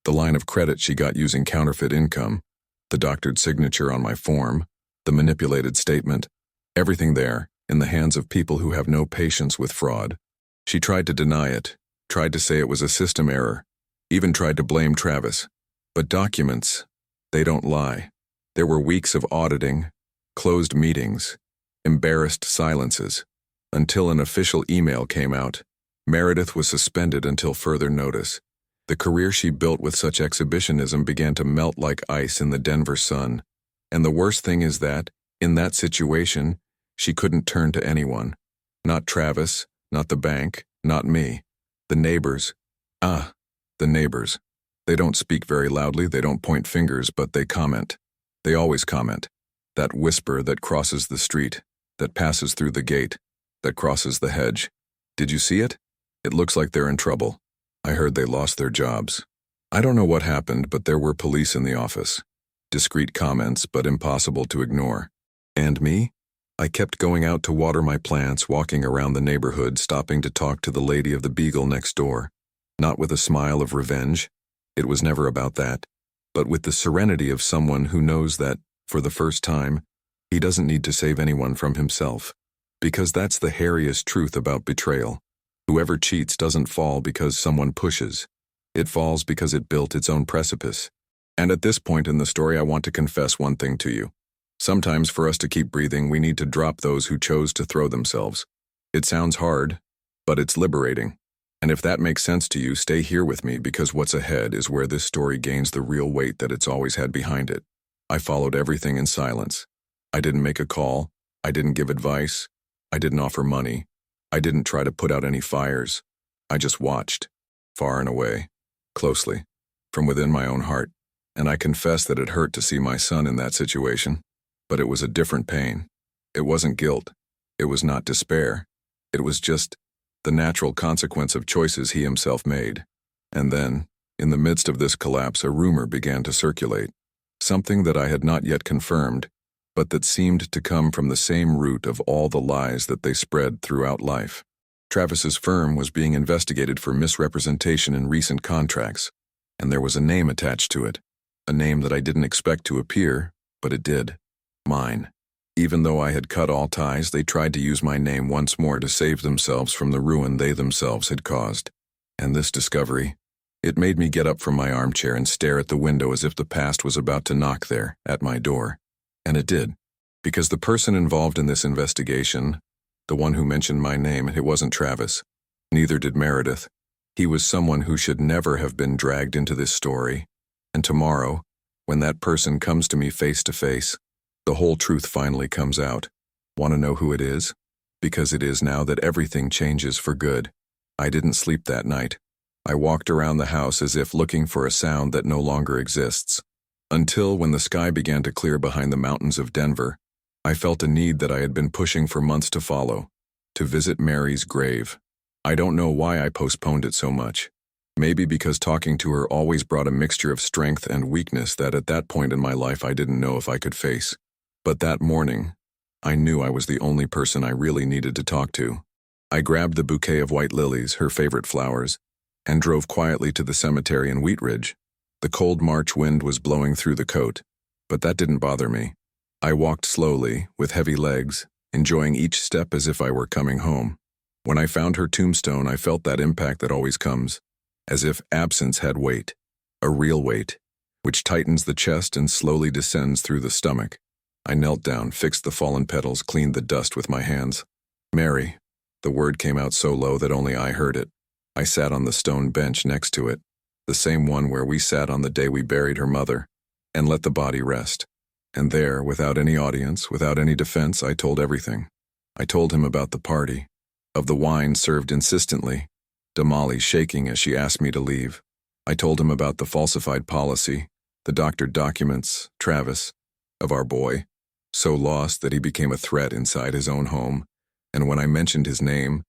the line of credit she got using counterfeit income, the doctored signature on my form, the manipulated statement, everything there, in the hands of people who have no patience with fraud. She tried to deny it, tried to say it was a system error, even tried to blame Travis. But documents, they don't lie. There were weeks of auditing, closed meetings, embarrassed silences, until an official email came out. Meredith was suspended until further notice. The career she built with such exhibitionism began to melt like ice in the Denver sun. And the worst thing is that, in that situation, she couldn't turn to anyone. Not Travis, not the bank, not me. The neighbors. The neighbors. They don't speak very loudly, they don't point fingers, but they comment. They always comment. That whisper that crosses the street, that passes through the gate, that crosses the hedge. Did you see it? It looks like they're in trouble. I heard they lost their jobs. I don't know what happened, but there were police in the office. Discreet comments, but impossible to ignore. And me? I kept going out to water my plants, walking around the neighborhood, stopping to talk to the lady of the beagle next door. Not with a smile of revenge. It was never about that. But with the serenity of someone who knows that, for the first time, he doesn't need to save anyone from himself. Because that's the hairiest truth about betrayal. Whoever cheats doesn't fall because someone pushes. It falls because it built its own precipice. And at this point in the story, I want to confess one thing to you. Sometimes for us to keep breathing, we need to drop those who chose to throw themselves. It sounds hard, but it's liberating. And if that makes sense to you, stay here with me, because what's ahead is where this story gains the real weight that it's always had behind it. I followed everything in silence. I didn't make a call. I didn't give advice. I didn't offer money. I didn't try to put out any fires. I just watched, far and away, closely, from within my own heart. And I confess that it hurt to see my son in that situation. But it was a different pain. It wasn't guilt. It was not despair. It was just the natural consequence of choices he himself made. And then, in the midst of this collapse, a rumor began to circulate. Something that I had not yet confirmed, but that seemed to come from the same root of all the lies that they spread throughout life. Travis's firm was being investigated for misrepresentation in recent contracts, and there was a name attached to it. A name that I didn't expect to appear, but it did. Mine. Even though I had cut all ties, they tried to use my name once more to save themselves from the ruin they themselves had caused. And this discovery, it made me get up from my armchair and stare at the window as if the past was about to knock there, at my door. And it did. Because the person involved in this investigation, the one who mentioned my name, it wasn't Travis. Neither did Meredith. He was someone who should never have been dragged into this story. And tomorrow, when that person comes to me face to face, the whole truth finally comes out. Want to know who it is? Because it is now that everything changes for good. I didn't sleep that night. I walked around the house as if looking for a sound that no longer exists. Until when the sky began to clear behind the mountains of Denver, I felt a need that I had been pushing for months to follow, to visit Mary's grave. I don't know why I postponed it so much. Maybe because talking to her always brought a mixture of strength and weakness that at that point in my life I didn't know if I could face. But that morning, I knew I was the only person I really needed to talk to. I grabbed the bouquet of white lilies, her favorite flowers, and drove quietly to the cemetery in Wheat Ridge. The cold March wind was blowing through the coat, but that didn't bother me. I walked slowly, with heavy legs, enjoying each step as if I were coming home. When I found her tombstone, I felt that impact that always comes, as if absence had weight, a real weight, which tightens the chest and slowly descends through the stomach. I knelt down, fixed the fallen petals, cleaned the dust with my hands. Mary. The word came out so low that only I heard it. I sat on the stone bench next to it, the same one where we sat on the day we buried her mother, and let the body rest. And there, without any audience, without any defense, I told everything. I told him about the party, of the wine served insistently, Damali shaking as she asked me to leave. I told him about the falsified policy, the doctored documents, Travis, of our boy, so lost that he became a threat inside his own home. And when I mentioned his name,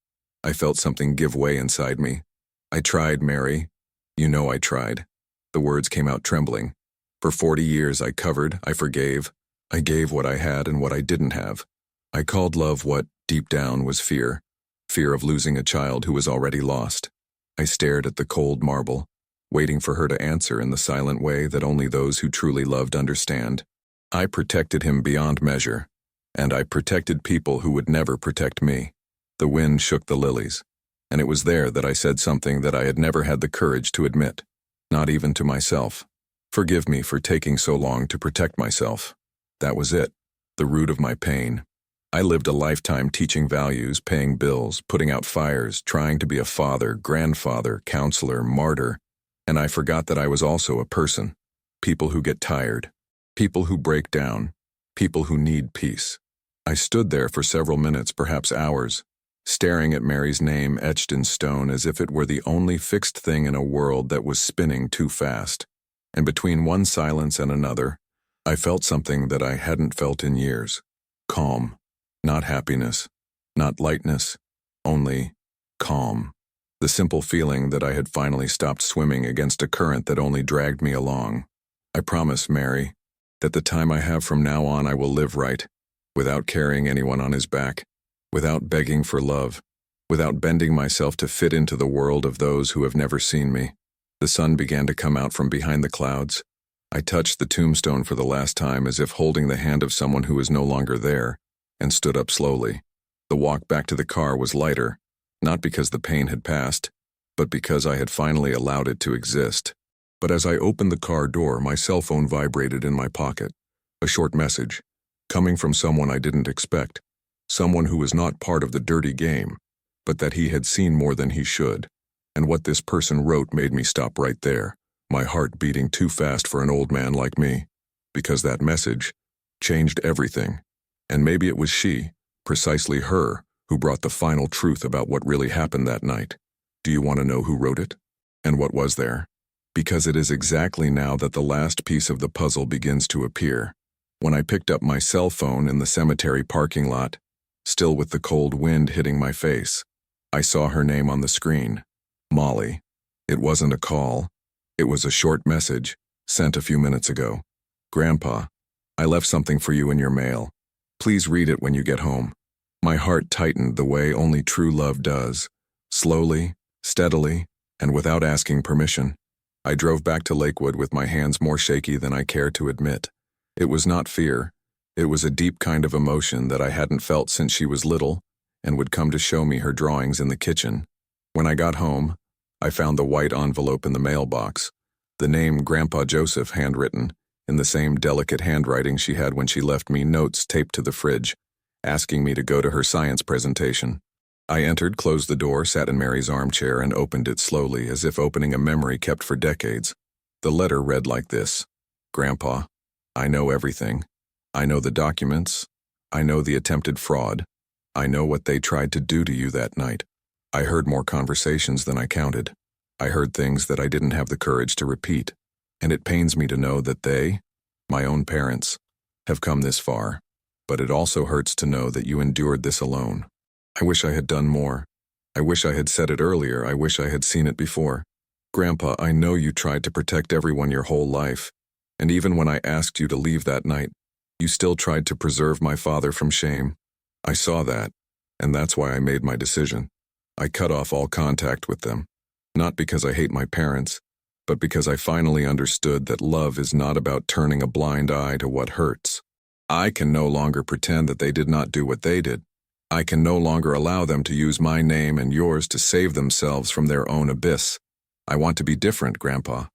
I felt something give way inside me. I tried, Mary. You know I tried. The words came out trembling. For 40 years I covered, I forgave. I gave what I had and what I didn't have. I called love what, deep down, was fear. Fear of losing a child who was already lost. I stared at the cold marble, waiting for her to answer in the silent way that only those who truly loved understand. I protected him beyond measure, and I protected people who would never protect me. The wind shook the lilies, and it was there that I said something that I had never had the courage to admit, not even to myself. Forgive me for taking so long to protect myself. That was it, the root of my pain. I lived a lifetime teaching values, paying bills, putting out fires, trying to be a father, grandfather, counselor, martyr, and I forgot that I was also a person. People who get tired, people who break down, people who need peace. I stood there for several minutes, perhaps hours, staring at Mary's name etched in stone as if it were the only fixed thing in a world that was spinning too fast. And between one silence and another, I felt something that I hadn't felt in years. Calm. Not happiness, not lightness, only calm. The simple feeling that I had finally stopped swimming against a current that only dragged me along. I promise, Mary, that the time I have from now on I will live right, without carrying anyone on his back, without begging for love, without bending myself to fit into the world of those who have never seen me. The sun began to come out from behind the clouds. I touched the tombstone for the last time as if holding the hand of someone who was no longer there, and stood up slowly. The walk back to the car was lighter, not because the pain had passed, but because I had finally allowed it to exist. But as I opened the car door, my cell phone vibrated in my pocket. A short message, coming from someone I didn't expect, someone who was not part of the dirty game, but that he had seen more than he should. And what this person wrote made me stop right there, my heart beating too fast for an old man like me. Because that message changed everything. And maybe it was she, precisely her, who brought the final truth about what really happened that night. Do you want to know who wrote it? And what was there? Because it is exactly now that the last piece of the puzzle begins to appear. When I picked up my cell phone in the cemetery parking lot, still with the cold wind hitting my face, I saw her name on the screen. Molly. It wasn't a call. It was a short message, sent a few minutes ago. Grandpa, I left something for you in your mail. Please read it when you get home. My heart tightened the way only true love does. Slowly, steadily, and without asking permission. I drove back to Lakewood with my hands more shaky than I care to admit. It was not fear. It was a deep kind of emotion that I hadn't felt since she was little and would come to show me her drawings in the kitchen. When I got home, I found the white envelope in the mailbox, the name Grandpa Joseph handwritten, in the same delicate handwriting she had when she left me notes taped to the fridge, asking me to go to her science presentation. I entered, closed the door, sat in Mary's armchair, and opened it slowly, as if opening a memory kept for decades. The letter read like this: Grandpa, I know everything. I know the documents. I know the attempted fraud. I know what they tried to do to you that night. I heard more conversations than I counted. I heard things that I didn't have the courage to repeat. And it pains me to know that they, my own parents, have come this far. But it also hurts to know that you endured this alone. I wish I had done more. I wish I had said it earlier. I wish I had seen it before. Grandpa, I know you tried to protect everyone your whole life. And even when I asked you to leave that night, you still tried to preserve my father from shame. I saw that, and that's why I made my decision. I cut off all contact with them. Not because I hate my parents, but because I finally understood that love is not about turning a blind eye to what hurts. I can no longer pretend that they did not do what they did. I can no longer allow them to use my name and yours to save themselves from their own abyss. I want to be different, Grandpa.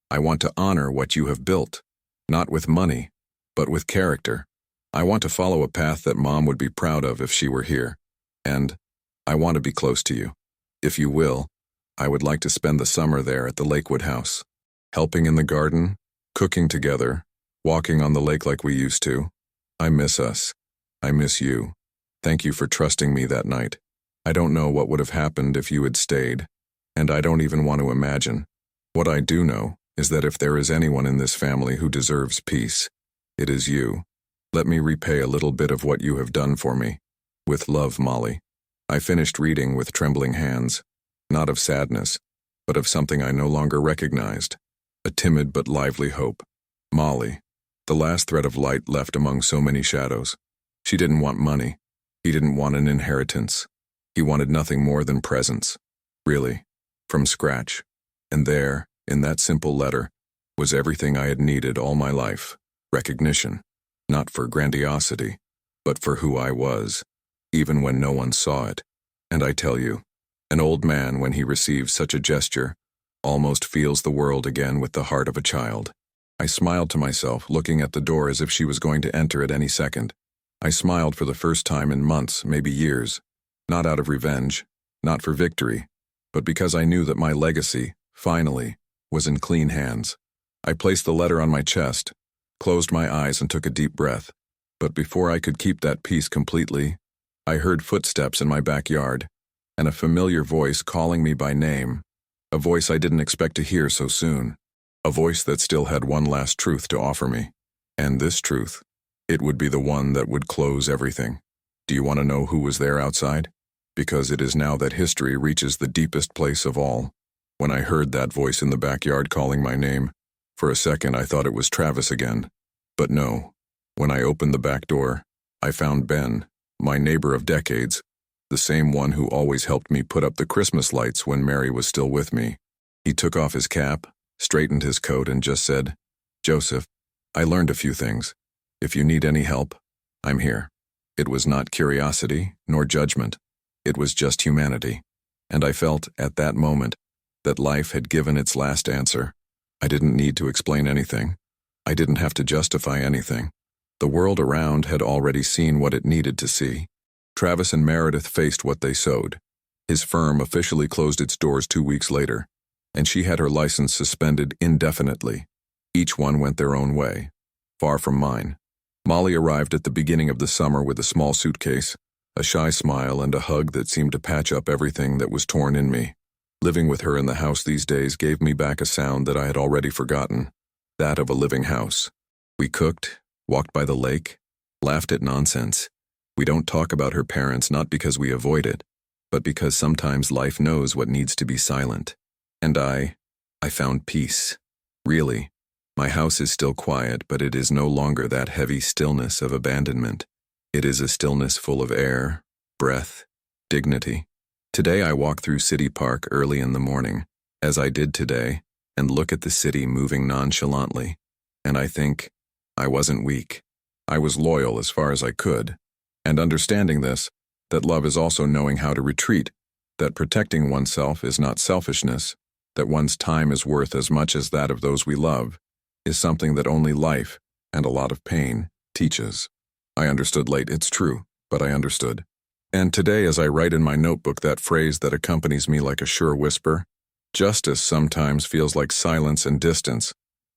I want to honor what you have built, not with money, but with character. I want to follow a path that Mom would be proud of if she were here. And I want to be close to you. If you will, I would like to spend the summer there at the Lakewood house, helping in the garden, cooking together, walking on the lake like we used to. I miss us. I miss you. Thank you for trusting me that night. I don't know what would have happened if you had stayed, and I don't even want to imagine. What I do know is that if there is anyone in this family who deserves peace, it is you. Let me repay a little bit of what you have done for me. With love, Molly. I finished reading with trembling hands, not of sadness, but of something I no longer recognized, a timid but lively hope. Molly, the last thread of light left among so many shadows. She didn't want money. He didn't want an inheritance. He wanted nothing more than presence. Really, from scratch. And there, in that simple letter, was everything I had needed all my life. Recognition, not for grandiosity, but for who I was, even when no one saw it. And I tell you, an old man, when he receives such a gesture, almost feels the world again with the heart of a child. I smiled to myself, looking at the door as if she was going to enter at any second. I smiled for the first time in months, maybe years, not out of revenge, not for victory, but because I knew that my legacy, finally, was in clean hands. I placed the letter on my chest, closed my eyes and took a deep breath. But before I could keep that peace completely, I heard footsteps in my backyard, and a familiar voice calling me by name, a voice I didn't expect to hear so soon, a voice that still had one last truth to offer me. And this truth, it would be the one that would close everything. Do you want to know who was there outside? Because it is now that history reaches the deepest place of all. When I heard that voice in the backyard calling my name, for a second I thought it was Travis again. But no. When I opened the back door, I found Ben, my neighbor of decades, the same one who always helped me put up the Christmas lights when Mary was still with me. He took off his cap, straightened his coat, and just said, "Joseph, I learned a few things. If you need any help, I'm here." It was not curiosity, nor judgment. It was just humanity. And I felt, at that moment, that life had given its last answer. I didn't need to explain anything. I didn't have to justify anything. The world around had already seen what it needed to see. Travis and Meredith faced what they sowed. His firm officially closed its doors 2 weeks later, and she had her license suspended indefinitely. Each one went their own way, far from mine. Molly arrived at the beginning of the summer with a small suitcase, a shy smile, and a hug that seemed to patch up everything that was torn in me. Living with her in the house these days gave me back a sound that I had already forgotten, that of a living house. We cooked, walked by the lake, laughed at nonsense. We don't talk about her parents not because we avoid it, but because sometimes life knows what needs to be silent. And I found peace. Really. My house is still quiet, but it is no longer that heavy stillness of abandonment. It is a stillness full of air, breath, dignity. Today I walk through City Park early in the morning, as I did today, and look at the city moving nonchalantly. And I think, I wasn't weak. I was loyal as far as I could. And understanding this, that love is also knowing how to retreat, that protecting oneself is not selfishness, that one's time is worth as much as that of those we love, is something that only life, and a lot of pain, teaches. I understood late, it's true, but I understood. And today, as I write in my notebook that phrase that accompanies me like a sure whisper, justice sometimes feels like silence and distance.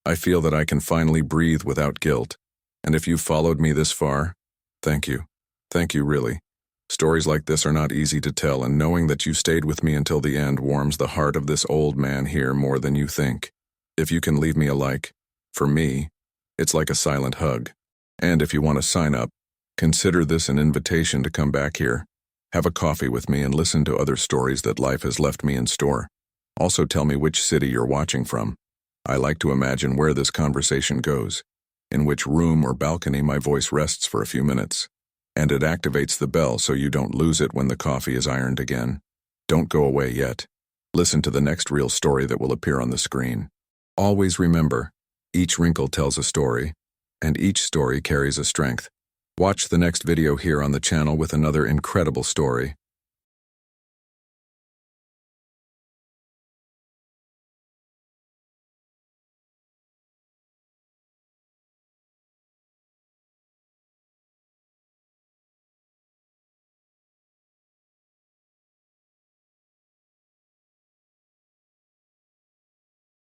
I feel that I can finally breathe without guilt. And if you've followed me this far, thank you. Thank you, really. Stories like this are not easy to tell, and knowing that you stayed with me until the end warms the heart of this old man here more than you think. If you can leave me a like, for me, it's like a silent hug. And if you want to sign up, consider this an invitation to come back here. Have a coffee with me and listen to other stories that life has left me in store. Also tell me which city you're watching from. I like to imagine where this conversation goes, in which room or balcony my voice rests for a few minutes. And it activates the bell so you don't lose it when the coffee is ironed again. Don't go away yet. Listen to the next real story that will appear on the screen. Always remember, each wrinkle tells a story, and each story carries a strength. Watch the next video here on the channel with another incredible story.